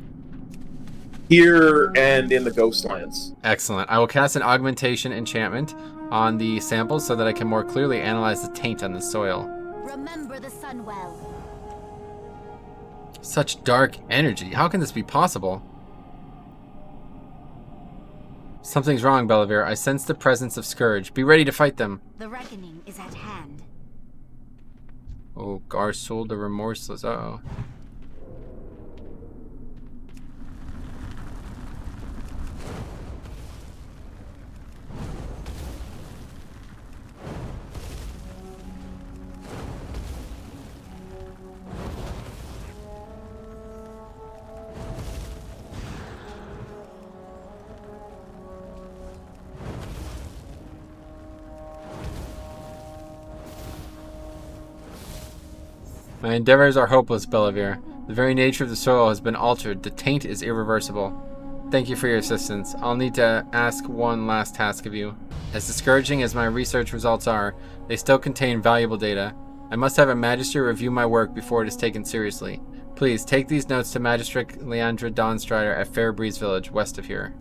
Here and in the Ghostlands. Excellent. I will cast an augmentation enchantment on the samples so that I can more clearly analyze the taint on the soil. Remember the sun well. Such dark energy. How can this be possible? Something's wrong, Bellavere. I sense the presence of Scourge. Be ready to fight them. The reckoning is at hand. Oh, Garsoul the Remorseless. Uh-oh. My endeavors are hopeless, Bellavere. The very nature of the soil has been altered. The taint is irreversible. Thank you for your assistance. I'll need to ask one last task of you. As discouraging as my research results are, they still contain valuable data. I must have a magistrate review my work before it is taken seriously. Please, take these notes to Magistrate Leandra Dawnstrider at Fairbreeze Village, west of here.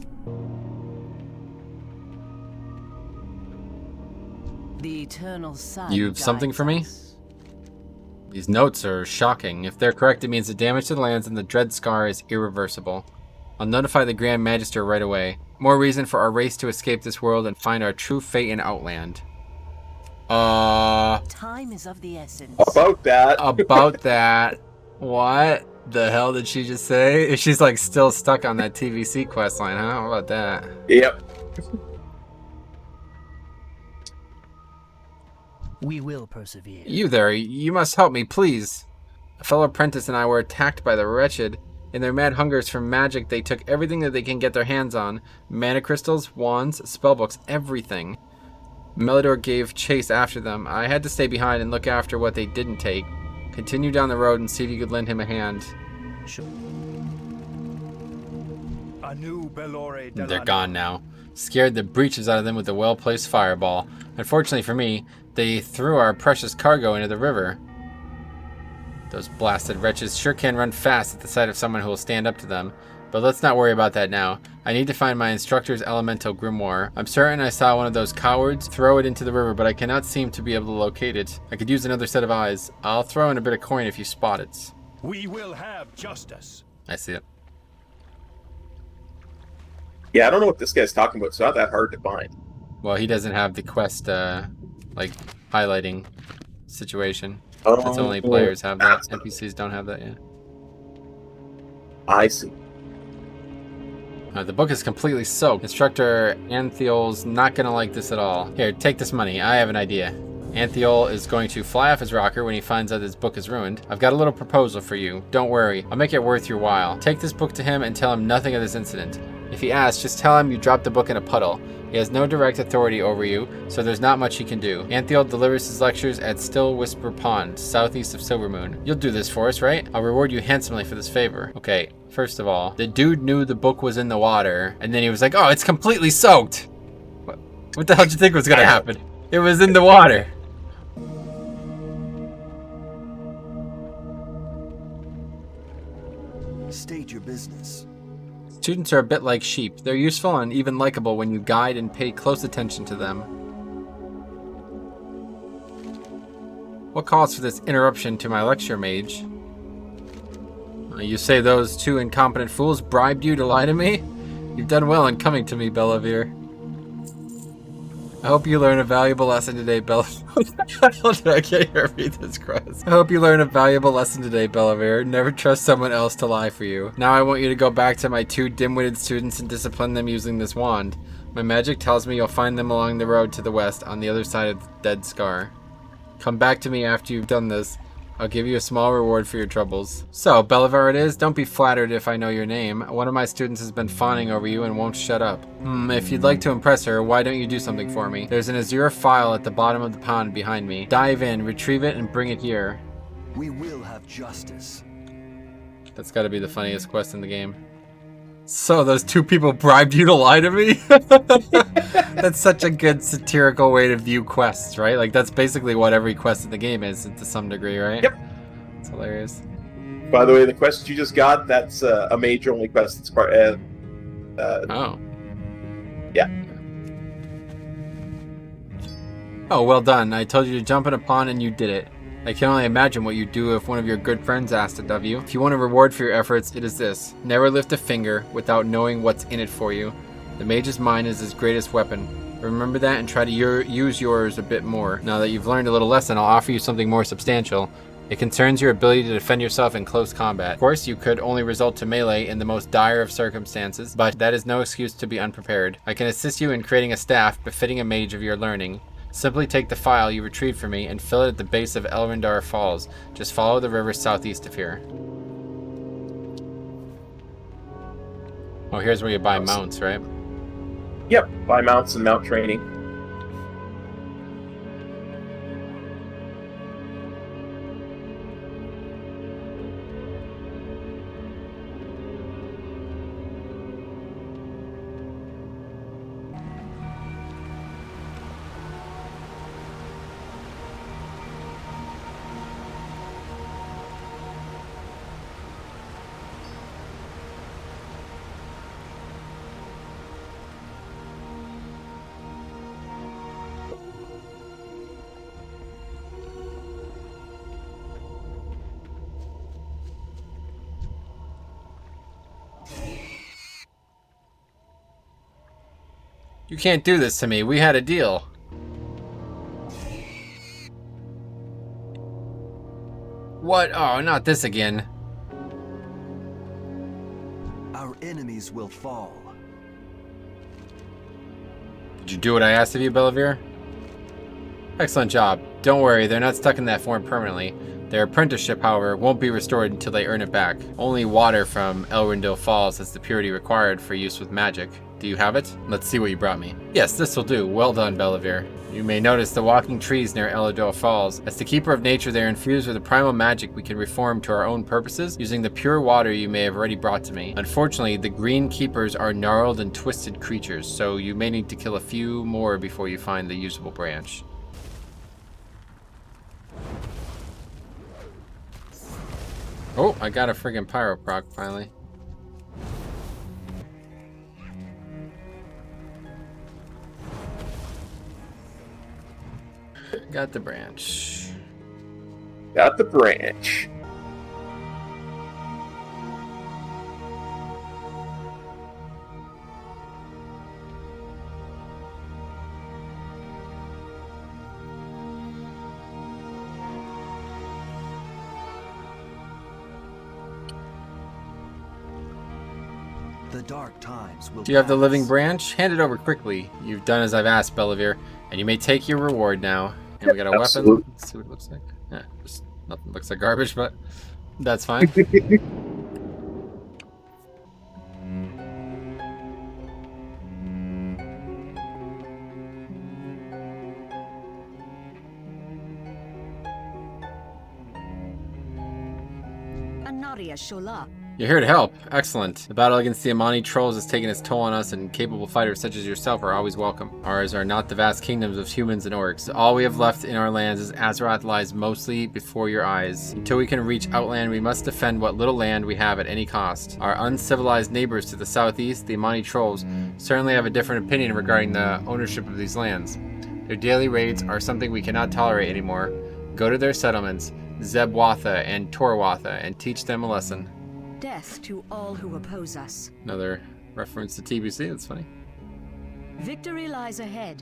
The eternal sun. You've something for me? guides us. These notes are shocking. If they're correct, it means the damage to the lands and the dread scar is irreversible. I'll notify the Grand Magister right away. More reason for our race to escape this world and find our true fate in Outland. Time is of the essence. About that. About that. What the hell did she just say? She's like still stuck on that TVC questline, huh? How about that? Yep. We will persevere. You there, you must help me, please. A fellow apprentice and I were attacked by the wretched. In their mad hungers for magic, they took everything that they can get their hands on. Mana crystals, wands, spellbooks, everything. Melidor gave chase after them. I had to stay behind and look after what they didn't take. Continue down the road and see if you could lend him a hand. Sure. A new Belore They're gone now. Scared the breeches out of them with a well-placed fireball. Unfortunately for me, they threw our precious cargo into the river. Those blasted wretches sure can run fast at the sight of someone who will stand up to them. But let's not worry about that now. I need to find my instructor's elemental grimoire. I'm certain I saw one of those cowards throw it into the river, but I cannot seem to be able to locate it. I could use another set of eyes. I'll throw in a bit of coin if you spot it. We will have justice. I see it. Yeah, I don't know what this guy's talking about. It's not that hard to find. Well, he doesn't have the quest, like, highlighting situation. Oh, That's only players have that. NPCs don't have that yet. I see. The book is completely soaked. Instructor Anthiol's not going to like this at all. Here, take this money. I have an idea. Anthiol is going to fly off his rocker when he finds out his book is ruined. I've got a little proposal for you. Don't worry. I'll make it worth your while. Take this book to him and tell him nothing of this incident. If he asks, just tell him you dropped the book in a puddle. He has no direct authority over you, so there's not much he can do. Anthiol delivers his lectures at Still Whisper Pond, southeast of Silvermoon. You'll do this for us, right? I'll reward you handsomely for this favor. Okay, first of all, the dude knew the book was in the water, and then he was like, oh, it's completely soaked! What the hell did you think was gonna happen? It was in the water! State your business. Students are a bit like sheep. They're useful and even likable when you guide and pay close attention to them. What calls for this interruption to my lecture, mage? You say those two incompetent fools bribed you to lie to me? You've done well in coming to me, Bellavere. I hope you learn a valuable lesson today, Bellavere. I can't hear read this, Cross. I hope you learn a valuable lesson today, Bellavere. Never trust someone else to lie for you. Now I want you to go back to my two dim-witted students and discipline them using this wand. My magic tells me you'll find them along the road to the west, on the other side of the dead scar. Come back to me after you've done this. I'll give you a small reward for your troubles. So, Bellavere it is. Don't be flattered if I know your name. One of my students has been fawning over you and won't shut up. If you'd like to impress her, why don't you do something for me? There's an azure file at the bottom of the pond behind me. Dive in, retrieve it, and bring it here. We will have justice. That's gotta be the funniest quest in the game. So those two people bribed you to lie to me? That's such a good satirical way to view quests, right? Like, that's basically what every quest in the game is to some degree, right? Yep. It's hilarious. By the way, the quest you just got, that's a mage-only quest. It's part... Oh. Yeah. Oh, well done. I told you to jump in a pond and you did it. I can only imagine what you'd do if one of your good friends asked it of you. If you want a reward for your efforts, it is this. Never lift a finger without knowing what's in it for you. The mage's mind is his greatest weapon. Remember that and try to use yours a bit more. Now that you've learned a little lesson, I'll offer you something more substantial. It concerns your ability to defend yourself in close combat. Of course, you could only resort to melee in the most dire of circumstances, but that is no excuse to be unprepared. I can assist you in creating a staff befitting a mage of your learning. Simply take the file you retrieved from me and fill it at the base of Elrondar Falls. Just follow the river southeast of here. Oh, here's where you buy mounts, right? Yep, buy mounts and mount training. You can't do this to me. We had a deal. What? Oh, not this again. Our enemies will fall. Did you do what I asked of you, Bellavir? Excellent job. Don't worry, they're not stuck in that form permanently. Their apprenticeship, however, won't be restored until they earn it back. Only water from Elrondil Falls has the purity required for use with magic. Do you have it? Let's see what you brought me. Yes, this will do. Well done, Bellavir. You may notice the walking trees near Elrondil Falls. As the keeper of nature, they are infused with a primal magic we can reform to our own purposes using the pure water you may have already brought to me. Unfortunately, the green keepers are gnarled and twisted creatures, so you may need to kill a few more before you find the usable branch. Oh, I got a friggin' pyro proc finally. Got the branch. Got the branch. The dark times will Do you have the pass. living branch? Hand it over quickly. You've done as I've asked, Bellavir, and you may take your reward now. And we got a Absolutely. weapon. Let's see what it looks like. Yeah, just nothing looks like garbage, but that's fine. Anaria Shola. You're here to help. Excellent. The battle against the Amani trolls has taken its toll on us, and capable fighters such as yourself are always welcome. Ours are not the vast kingdoms of humans and orcs. All we have left in our lands is Azeroth lies mostly before your eyes. Until we can reach Outland, we must defend what little land we have at any cost. Our uncivilized neighbors to the southeast, the Amani trolls, certainly have a different opinion regarding the ownership of these lands. Their daily raids are something we cannot tolerate anymore. Go to their settlements, Zebwatha and Torwatha, and teach them a lesson. Death to all who oppose us. Another reference to TBC, that's funny. Victory lies ahead.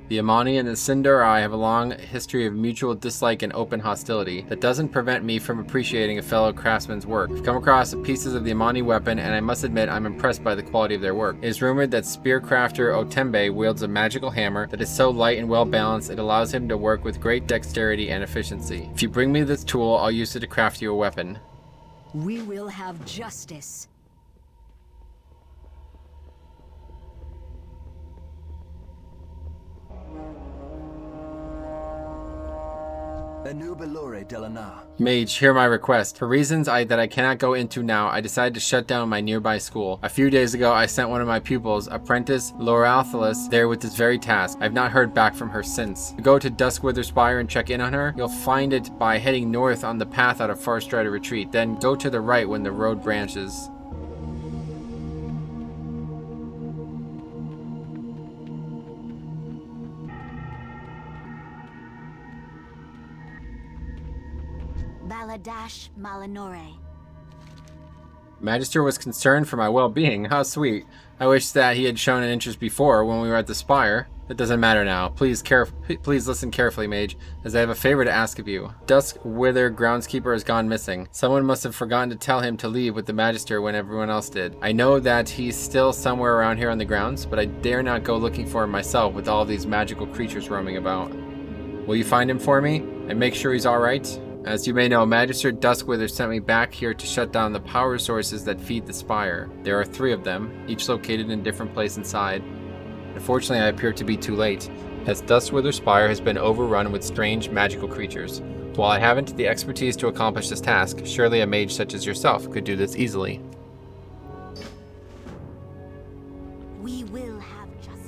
The Amani and the Sindarai have a long history of mutual dislike and open hostility. That doesn't prevent me from appreciating a fellow craftsman's work. I've come across pieces of the Amani weapon, and I must admit I'm impressed by the quality of their work. It is rumored that spearcrafter Otembe wields a magical hammer that is so light and well balanced it allows him to work with great dexterity and efficiency. If you bring me this tool, I'll use it to craft you a weapon. We will have justice. Enubilore Delana. Mage, hear my request. For reasons that I cannot go into now, I decided to shut down my nearby school. A few days ago, I sent one of my pupils, apprentice Loralthalis, there with this very task. I have not heard back from her since. Go to Duskwither Spire and check in on her. You'll find it by heading north on the path out of Farstrider Retreat. Then go to the right when the road branches. Baladash Malinore. Magister was concerned for my well-being. How sweet. I wish that he had shown an interest before when we were at the Spire. It doesn't matter now. Please listen carefully, Mage, as I have a favor to ask of you. Duskwither groundskeeper has gone missing. Someone must have forgotten to tell him to leave with the Magister when everyone else did. I know that he's still somewhere around here on the grounds, but I dare not go looking for him myself with all these magical creatures roaming about. Will you find him for me and make sure he's alright? As you may know, Magister Duskwither sent me back here to shut down the power sources that feed the Spire. There are 3 of them, each located in a different place inside. Unfortunately, I appear to be too late, as Duskwither Spire has been overrun with strange magical creatures. While I haven't the expertise to accomplish this task, surely a mage such as yourself could do this easily. We will have justice.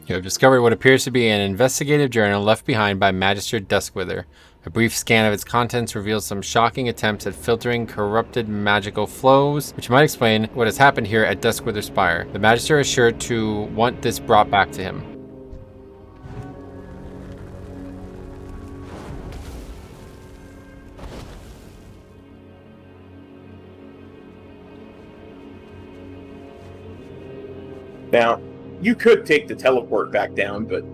You have discovered what appears to be an investigative journal left behind by Magister Duskwither. A brief scan of its contents reveals some shocking attempts at filtering corrupted magical flows, which might explain what has happened here at Duskwither Spire. The Magister is sure to want this brought back to him. Now, you could take the teleport back down, but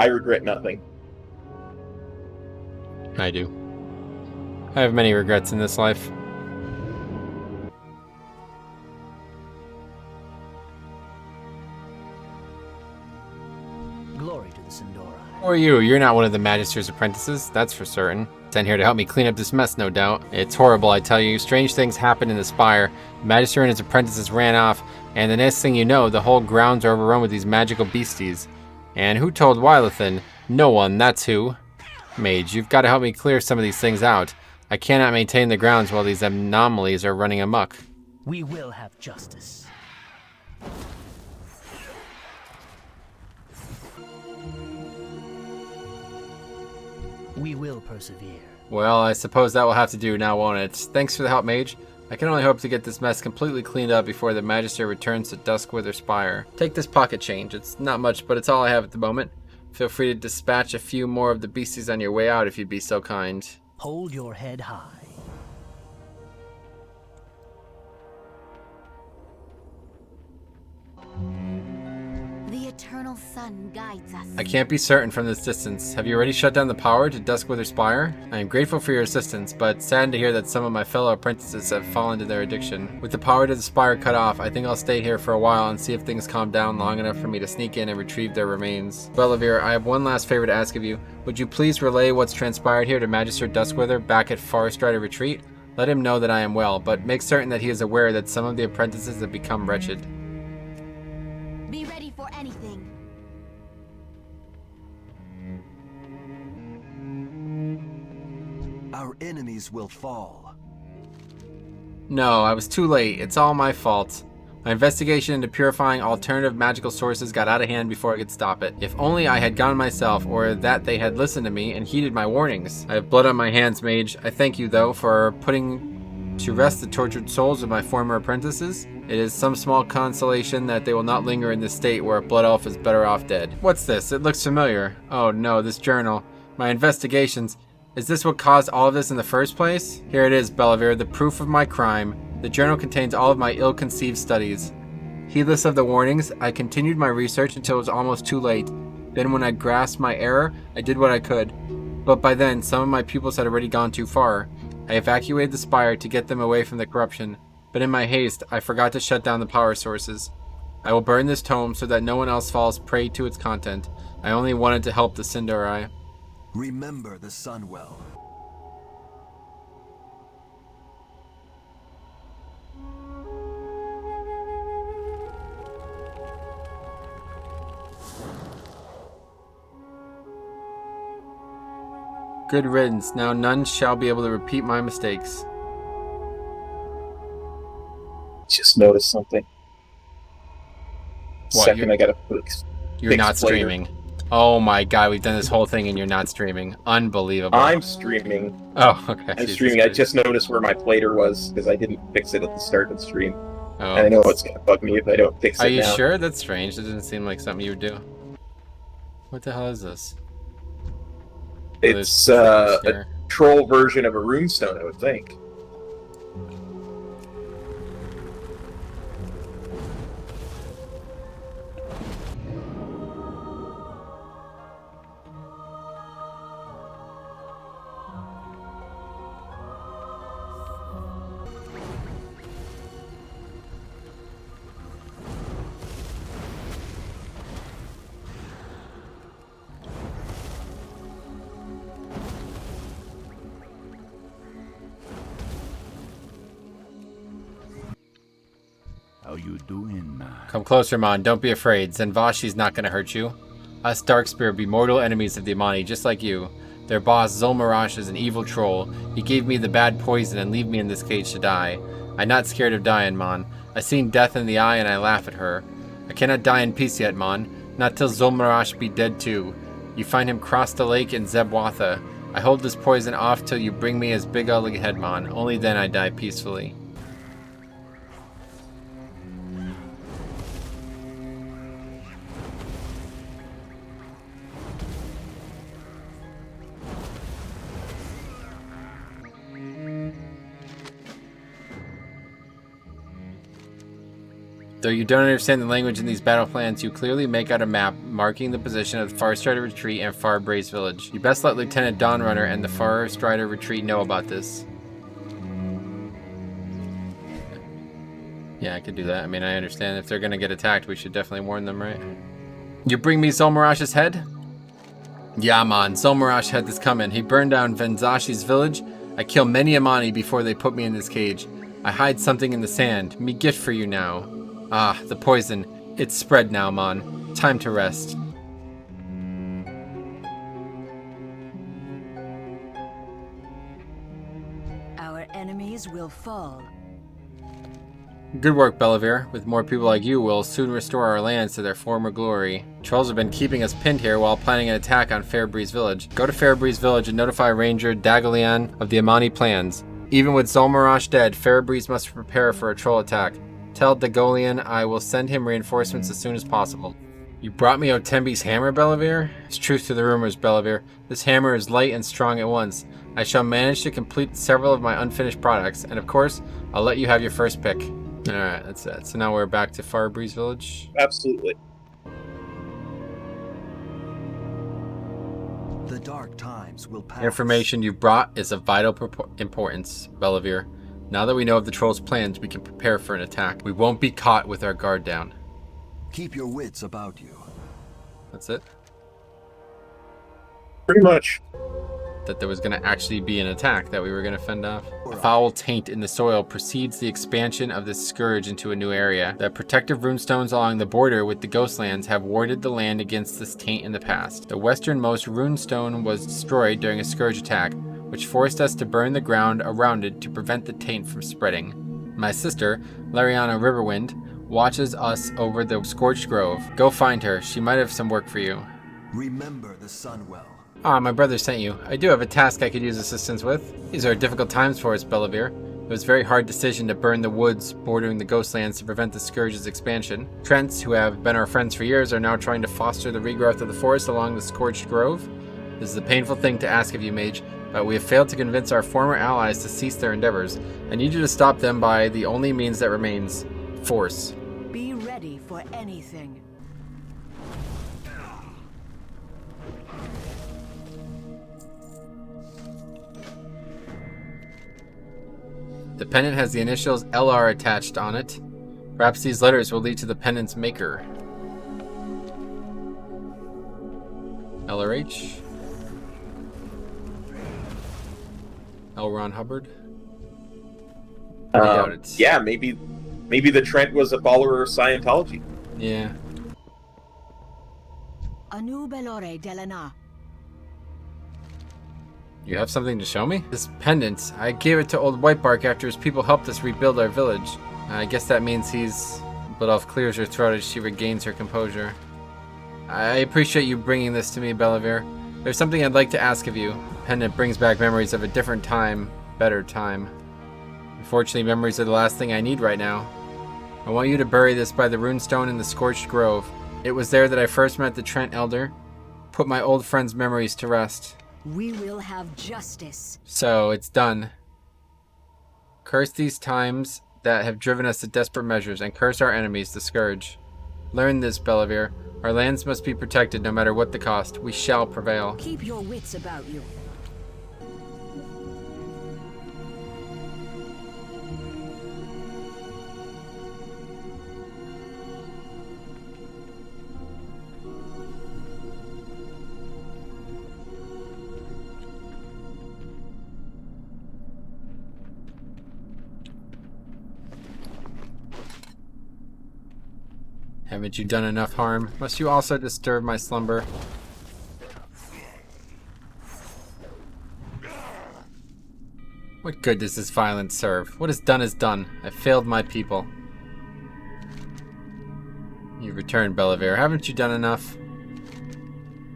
I regret nothing. I do. I have many regrets in this life. Glory to the Sindora. Who are you? You're not one of the Magister's apprentices, that's for certain. Sent here to help me clean up this mess, no doubt. It's horrible, I tell you. Strange things happened in the Spire. The Magister and his apprentices ran off, and the next thing you know, the whole grounds are overrun with these magical beasties. And who told Wylathan? No one, that's who. Mage, you've got to help me clear some of these things out. I cannot maintain the grounds while these anomalies are running amok. We will have justice. We will persevere. Well, I suppose that will have to do now, won't it? Thanks for the help, Mage. I can only hope to get this mess completely cleaned up before the Magister returns to Duskwither Spire. Take this pocket change. It's not much, but it's all I have at the moment. Feel free to dispatch a few more of the beasties on your way out if you'd be so kind. Hold your head high. The eternal sun guides us. I can't be certain from this distance. Have you already shut down the power to Duskwither Spire? I am grateful for your assistance, but saddened to hear that some of my fellow apprentices have fallen to their addiction. With the power to the Spire cut off, I think I'll stay here for a while and see if things calm down long enough for me to sneak in and retrieve their remains. Bellavir, I have one last favor to ask of you. Would you please relay what's transpired here to Magister Duskwither back at Farstrider Retreat? Let him know that I am well, but make certain that he is aware that some of the apprentices have become wretched. Be ready for anything. Our enemies will fall. No, I was too late. It's all my fault. My investigation into purifying alternative magical sources got out of hand before I could stop it. If only I had gone myself, or that they had listened to me and heeded my warnings. I have blood on my hands, Mage. I thank you, though, for putting to rest the tortured souls of my former apprentices. It is some small consolation that they will not linger in this state where a blood elf is better off dead. What's this? It looks familiar. Oh no, this journal. My investigations. Is this what caused all of this in the first place? Here it is, Bellavere, the proof of my crime. The journal contains all of my ill-conceived studies. Heedless of the warnings, I continued my research until it was almost too late. Then when I grasped my error, I did what I could. But by then, some of my pupils had already gone too far. I evacuated the spire to get them away from the corruption. But in my haste, I forgot to shut down the power sources. I will burn this tome so that no one else falls prey to its content. I only wanted to help the Sindarai. Remember the sun well. Good riddance. Now none shall be able to repeat my mistakes. Just noticed something. What, Second, I gotta fix. You're not fix later. streaming. Oh my god, we've done this whole thing and you're not streaming. Unbelievable. I'm streaming. Oh, okay. I'm Jesus streaming. I Christ. just noticed where my plater was because I didn't fix it at the start of the stream. Oh. And I know it's gonna bug me if I don't fix Are it you now. sure? That's strange. It doesn't seem like something you would do. What the hell is this? It's There's a here. troll version of a runestone, I would think. How you doing, man? Come closer, Mon. Don't be afraid. Zenvashi's not gonna hurt you. Us Darkspear be mortal enemies of the Amani, just like you. Their boss, Zolmarash, is an evil troll. He gave me the bad poison and leave me in this cage to die. I'm not scared of dying, Mon. I seen death in the eye and I laugh at her. I cannot die in peace yet, Mon. Not till Zolmarash be dead too. You find him cross the lake in Zebwatha. I hold this poison off till you bring me his big ugly head, Mon. Only then I die peacefully. Though you don't understand the language in these battle plans, you clearly make out a map marking the position of the Farstrider Retreat and Fairbreeze Village. You best let Lieutenant Dawnrunner and the Farstrider Retreat know about this. Yeah, I could do that. I mean, I understand if they're gonna get attacked, we should definitely warn them, right? You bring me Zolmarash's head? Yeah, man, Zolmarash had this coming. He burned down Venzashi's village. I kill many Amani before they put me in this cage. I hide something in the sand. Me gift for you now. Ah, the poison. It's spread now, Mon. Time to rest. Our enemies will fall. Good work, Bellavere. With more people like you, we'll soon restore our lands to their former glory. Trolls have been keeping us pinned here while planning an attack on Fairbreeze Village. Go to Fairbreeze Village and notify Ranger Dagalian of the Amani plans. Even with Zolmarash dead, Fairbreeze must prepare for a troll attack. Tell Dagolian I will send him reinforcements as soon as possible. You brought me Otembi's hammer, Bellavere? It's truth to the rumors, Bellavere. This hammer is light and strong at once. I shall manage to complete several of my unfinished products, and of course, I'll let you have your first pick. Alright, that's it. So now we're back to Fairbreeze Village. Absolutely. The dark times will pass. The information you brought is of vital importance, Bellavere. Now that we know of the troll's plans, we can prepare for an attack. We won't be caught with our guard down. Keep your wits about you. That's it? Pretty much. That there was going to actually be an attack that we were going to fend off. A foul taint in the soil precedes the expansion of this scourge into a new area. The protective runestones along the border with the Ghostlands have warded the land against this taint in the past. The westernmost runestone was destroyed during a scourge attack, which forced us to burn the ground around it to prevent the taint from spreading. My sister, Lariana Riverwind, watches us over the Scorched Grove. Go find her. She might have some work for you. Remember the sun well. Ah, my brother sent you. I do have a task I could use assistance with. These are difficult times for us, Bellavere. It was a very hard decision to burn the woods bordering the Ghostlands to prevent the Scourge's expansion. Trents, who have been our friends for years, are now trying to foster the regrowth of the forest along the Scorched Grove. This is a painful thing to ask of you, Mage, but we have failed to convince our former allies to cease their endeavors. I need you to stop them by the only means that remains: force. Be ready for anything. The pendant has the initials LR attached on it. Perhaps these letters will lead to the pendant's maker. LRH. L. Ron Hubbard. I doubt it. Yeah, maybe the Trent was a follower of Scientology. Yeah. Anu Belore Delana. You have something to show me? This pendant, I gave it to old Whitebark after his people helped us rebuild our village. I guess that means he's... Blood Elf clears her throat as she regains her composure. I appreciate you bringing this to me, Bellavere. There's something I'd like to ask of you. The pendant brings back memories of a different time, better time. Unfortunately, memories are the last thing I need right now. I want you to bury this by the runestone in the Scorched Grove. It was there that I first met the Trent Elder. Put my old friend's memories to rest. We will have justice. So, it's done. Curse these times that have driven us to desperate measures, and curse our enemies, the Scourge. Learn this, Bellavere. Our lands must be protected no matter what the cost. We shall prevail. Keep your wits about you. Haven't you done enough harm? Must you also disturb my slumber? What good does this violence serve? What is done is done. I failed my people. You returned, Bellavere. Haven't you done enough?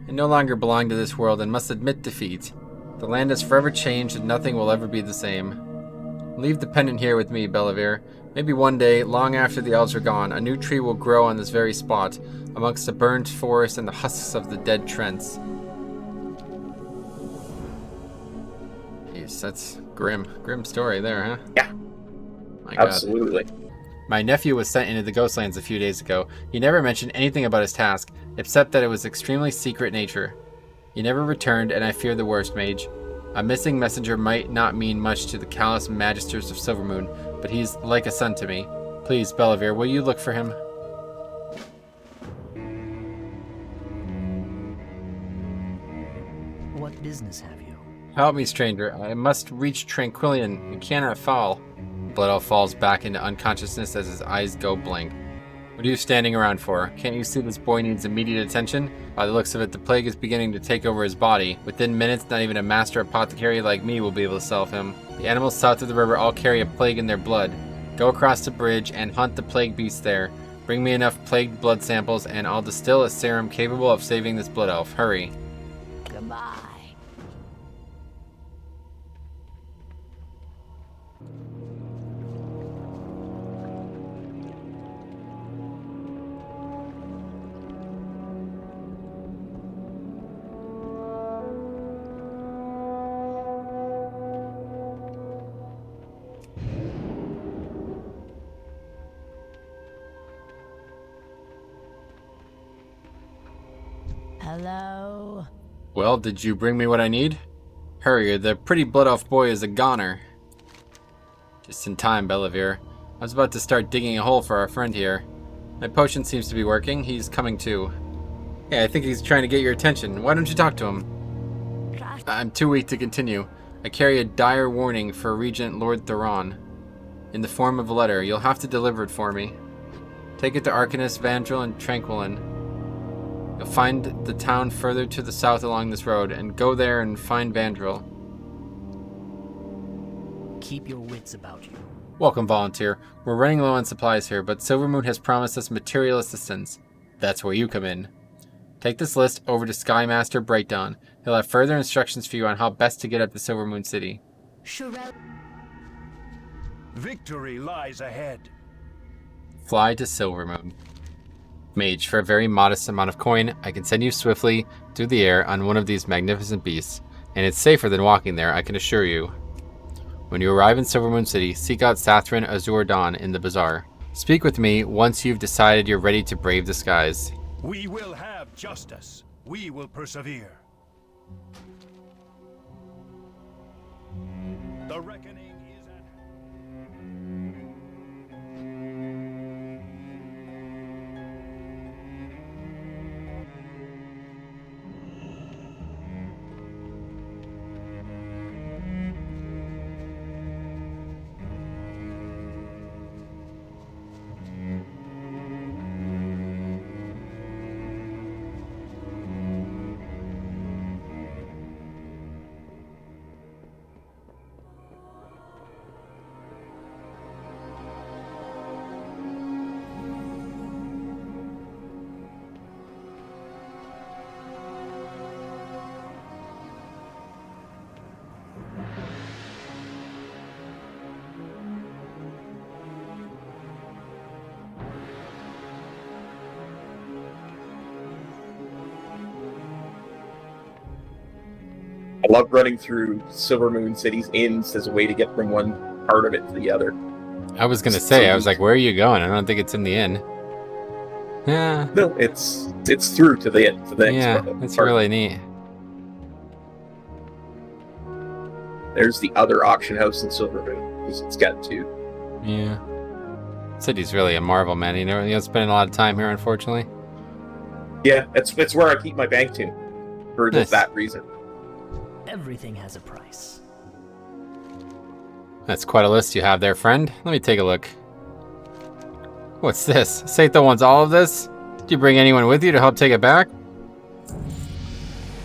I no longer belong to this world and must admit defeat. The land has forever changed and nothing will ever be the same. Leave the pendant here with me, Bellavere. Maybe one day, long after the elves are gone, a new tree will grow on this very spot, amongst the burned forest and the husks of the dead Trents. Jeez, that's grim. Grim story there, huh? Yeah. My God. Absolutely. My nephew was sent into the Ghostlands a few days ago. He never mentioned anything about his task, except that it was extremely secret nature. He never returned, and I fear the worst, Mage. A missing messenger might not mean much to the callous magisters of Silvermoon, but he's like a son to me. Please, Bellavere, will you look for him? What business have you? Help me, stranger. I must reach Tranquillion. I cannot fall. Blood Elf falls back into unconsciousness as his eyes go blank. What are you standing around for? Can't you see this boy needs immediate attention? By the looks of it, the plague is beginning to take over his body. Within minutes, not even a master apothecary like me will be able to salve him. The animals south of the river all carry a plague in their blood. Go across the bridge and hunt the plague beasts there. Bring me enough plagued blood samples and I'll distill a serum capable of saving this blood elf. Hurry. Goodbye. Hello? Well, did you bring me what I need? Hurry, or the pretty blood elf boy is a goner. Just in time, Bellavere. I was about to start digging a hole for our friend here. My potion seems to be working. He's coming too. Hey, I think he's trying to get your attention. Why don't you talk to him? I'm too weak to continue. I carry a dire warning for Regent Lord Theron. In the form of a letter. You'll have to deliver it for me. Take it to Arcanus, Vandrel, and Tranquillin. You'll find the town further to the south along this road, and go there and find Vandrel. Keep your wits about you. Welcome, volunteer. We're running low on supplies here, but Silvermoon has promised us material assistance. That's where you come in. Take this list over to Skymaster Brightdawn. He'll have further instructions for you on how best to get up to Silvermoon City. Shirel. Victory lies ahead. Fly to Silvermoon. Mage, for a very modest amount of coin, I can send you swiftly through the air on one of these magnificent beasts, and it's safer than walking there, I can assure you. When you arrive in Silvermoon City, seek out Sathrin Azur Dawn in the bazaar. Speak with me once you've decided you're ready to brave the skies. We will have justice. We will persevere. The reckoning is at hand. I love running through Silvermoon City's inns as a way to get from one part of it to the other. I was gonna say, I was like, where are you going? I don't think it's in the inn. Yeah. No, it's through to the end. To the next Yeah, part. it's really neat. There's the other auction house in Silvermoon, because it's got two. Yeah. City's really a marvel, man. You don't spend a lot of time here, unfortunately. Yeah, it's where I keep my bank tune, for just Nice. that reason. Everything has a price. That's quite a list you have there, friend. Let me take a look. What's this? Satho wants all of this? Do you bring anyone with you to help take it back?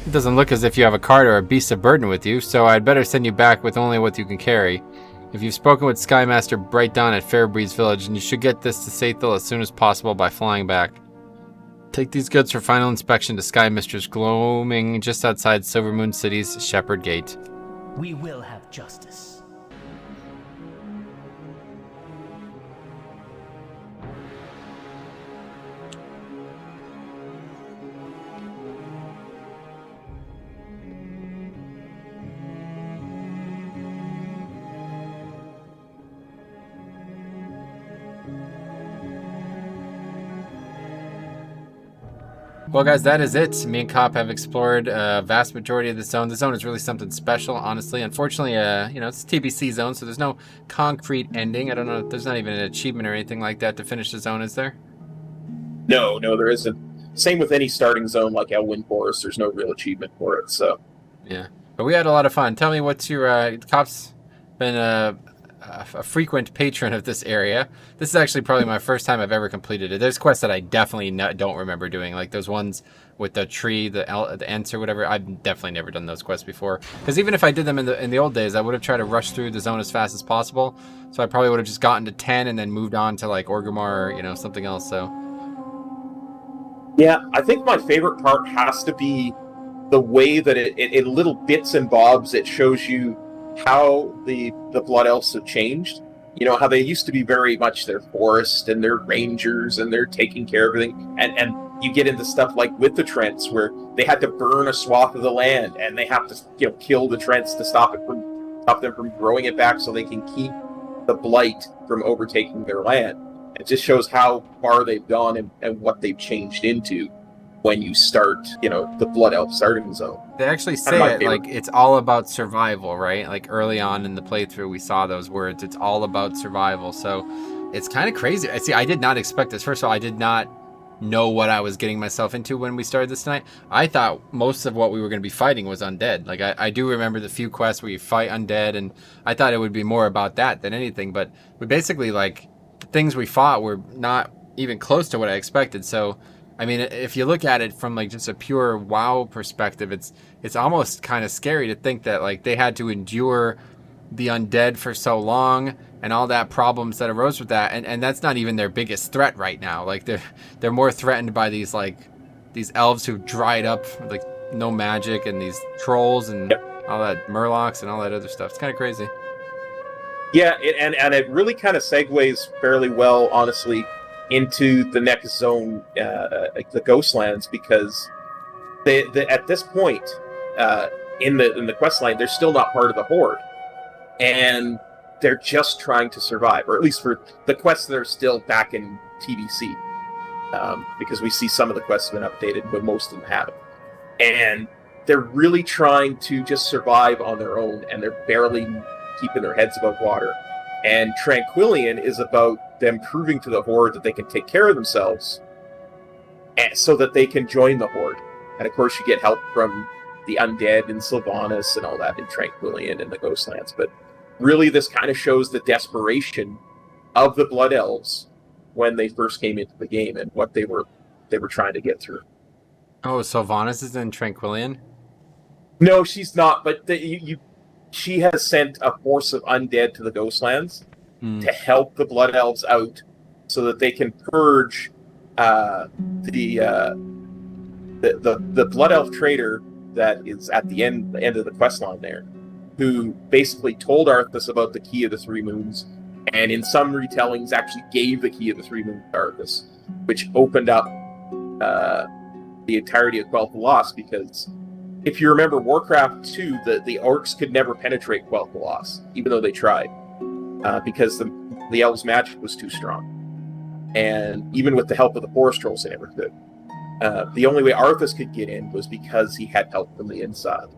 It doesn't look as if you have a cart or a beast of burden with you, so I'd better send you back with only what you can carry. If you've spoken with Skymaster Bright Dawn at Fairbreeze Village, then you should get this to Satho as soon as possible by flying back. Take these goods for final inspection to Sky Mistress Gloaming just outside Silvermoon City's Shepherd Gate. We will have justice. Well, guys, that is it. Me and Cop have explored a vast majority of the zone. The zone is really something special, honestly. Unfortunately, it's a TBC zone, so there's no concrete ending. I don't know if there's not even an achievement or anything like that to finish the zone, is there? No, there isn't. Same with any starting zone like Elwyn Forest. There's no real achievement for it. So Yeah, but we had a lot of fun. Tell me, what's your Cop's been a frequent patron of this area. This is actually probably my first time I've ever completed it. There's quests that I definitely don't remember doing, like those ones with the tree, the Ents or whatever. I've definitely never done those quests before. Because even if I did them in the old days, I would have tried to rush through the zone as fast as possible. So I probably would have just gotten to 10 and then moved on to like Orgrimmar or something else. So yeah, I think my favorite part has to be the way that it in little bits and bobs it shows you how the Blood Elves have changed. You know, how they used to be very much their forest and their rangers and they're taking care of everything. And you get into stuff like with the Trents where they had to burn a swath of the land and they have to kill the Trents to stop them from growing it back so they can keep the blight from overtaking their land. It just shows how far they've gone and what they've changed into when you start, the Blood Elf starting zone. they actually say it like it's all about survival, right? Like early on in the playthrough, we saw those words. It's all about survival. So it's kind of crazy. See, I did not expect this. First of all, I did not know what I was getting myself into when we started this tonight. I thought most of what we were going to be fighting was undead. Like I do remember the few quests where you fight undead, and I thought it would be more about that than anything. But we basically, like, the things we fought were not even close to what I expected. So I mean, if you look at it from like just a pure WoW perspective, it's almost kind of scary to think that like they had to endure the undead for so long and all that problems that arose with that, and that's not even their biggest threat right now. Like they're more threatened by these elves who dried up, like no magic, and these trolls and all that murlocs and all that other stuff. It's kind of crazy. Yeah, and it really kind of segues fairly well, honestly, into the next zone, the Ghostlands, because at this point in the quest line, they're still not part of the Horde, and they're just trying to survive, or at least for the quests that are still back in TBC, because we see some of the quests have been updated, but most of them haven't, and they're really trying to just survive on their own, and they're barely keeping their heads above water. And Tranquillian is about them proving to the Horde that they can take care of themselves, and so that they can join the Horde. And of course, you get help from the undead in Sylvanas and all that in Tranquillian and the Ghostlands. But really, this kind of shows the desperation of the Blood Elves when they first came into the game and what they were trying to get through. Oh, Sylvanas is in Tranquillian? No, she's not. But she has sent a force of undead to the Ghostlands to help the Blood Elves out, so that they can purge the Blood Elf trader that is at the end of the quest line there, who basically told Arthas about the Key of the Three Moons, and in some retellings actually gave the Key of the Three Moons to Arthas, which opened up the entirety of Quel'Tha Lost, because if you remember Warcraft 2, the orcs could never penetrate Quel'Tha Lost, even though they tried, because the elves' magic was too strong. And even with the help of the Forest Trolls, they never could. The only way Arthas could get in was because he had help from the inside.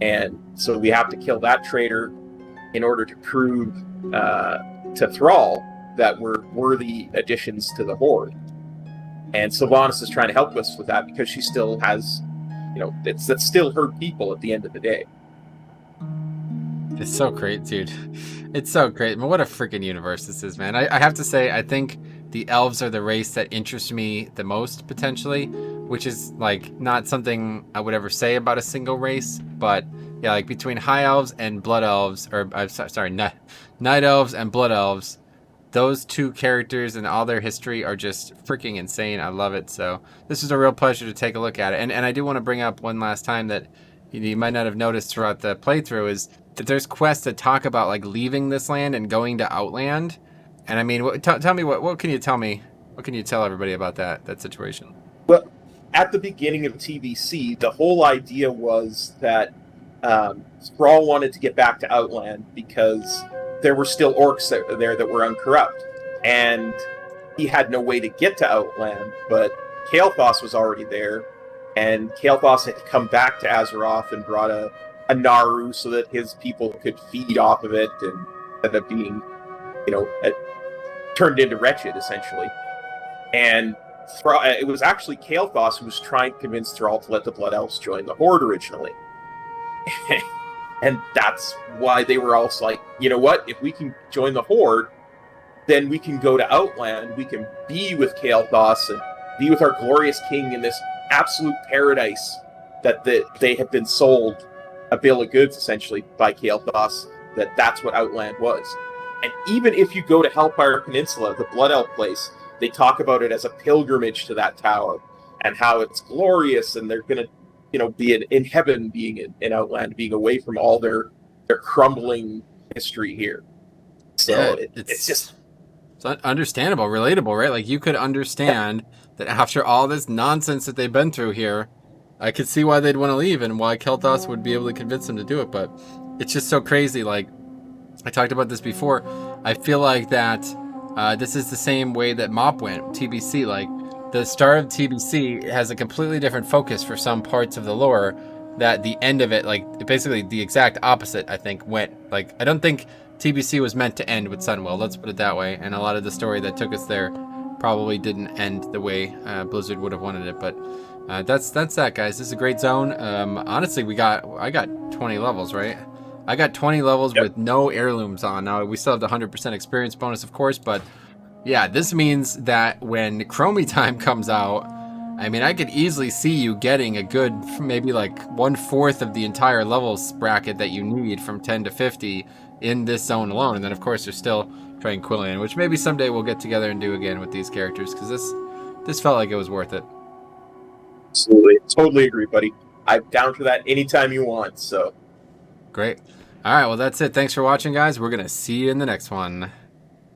And so we have to kill that traitor in order to prove to Thrall that we're worthy additions to the Horde. And Sylvanas is trying to help us with that, because she still has, that's still her people at the end of the day. It's so great, dude. It's so great. Man, what a freaking universe this is, man. I have to say, I think the elves are the race that interests me the most, potentially, which is, like, not something I would ever say about a single race, but, yeah, like, between high elves and blood elves, or, I'm sorry, night elves and blood elves, those two characters and all their history are just freaking insane. I love it. So this is a real pleasure to take a look at it. And I do want to bring up one last time that you might not have noticed throughout the playthrough is that there's quests that talk about, like, leaving this land and going to Outland. And I mean, tell me, what can you tell me? What can you tell everybody about that situation? Well, at the beginning of TBC, the whole idea was that Thrall wanted to get back to Outland because there were still orcs there that were uncorrupt, and he had no way to get to Outland, but Kael'thas was already there, and Kael'thas had come back to Azeroth and brought a Naru so that his people could feed off of it and end up being, turned into wretched, essentially. And it was actually Kael'thas who was trying to convince Thrall to let the Blood Elves join the Horde originally. And that's why they were also like, you know what? If we can join the Horde, then we can go to Outland. We can be with Kael'thas and be with our glorious king in this absolute paradise that they have been sold a bill of goods, essentially, by Kael'thas, that's what Outland was. And even if you go to Hellfire Peninsula, the Blood Elf place, they talk about it as a pilgrimage to that tower and how it's glorious, and they're going to be in heaven, being in Outland, being away from all their crumbling history here. So yeah, it's understandable, relatable, right? Like, you could understand that after all this nonsense that they've been through here, I could see why they'd want to leave and why Kael'thas would be able to convince them to do it. But it's just so crazy. Like, I talked about this before. I feel like that this is the same way that MoP went, TBC. Like, the start of TBC has a completely different focus for some parts of the lore, that the end of it, like, basically the exact opposite, I think, went. Like, I don't think TBC was meant to end with Sunwell, let's put it that way, and a lot of the story that took us there probably didn't end the way Blizzard would have wanted it. But that's that, guys. This is a great zone. Honestly, I got 20 levels, right? I got 20 levels with no heirlooms on. Now, we still have the 100% experience bonus, of course, but yeah, this means that when Chromie time comes out, I mean, I could easily see you getting a good, maybe like 1/4 of the entire levels bracket that you need from 10 to 50 in this zone alone. And then, of course, there's still Tranquillian, which maybe someday we'll get together and do again with these characters, because this felt like it was worth it. Absolutely. Totally agree, buddy. I'm down for that anytime you want, so. Great. All right, well, that's it. Thanks for watching, guys. We're going to see you in the next one.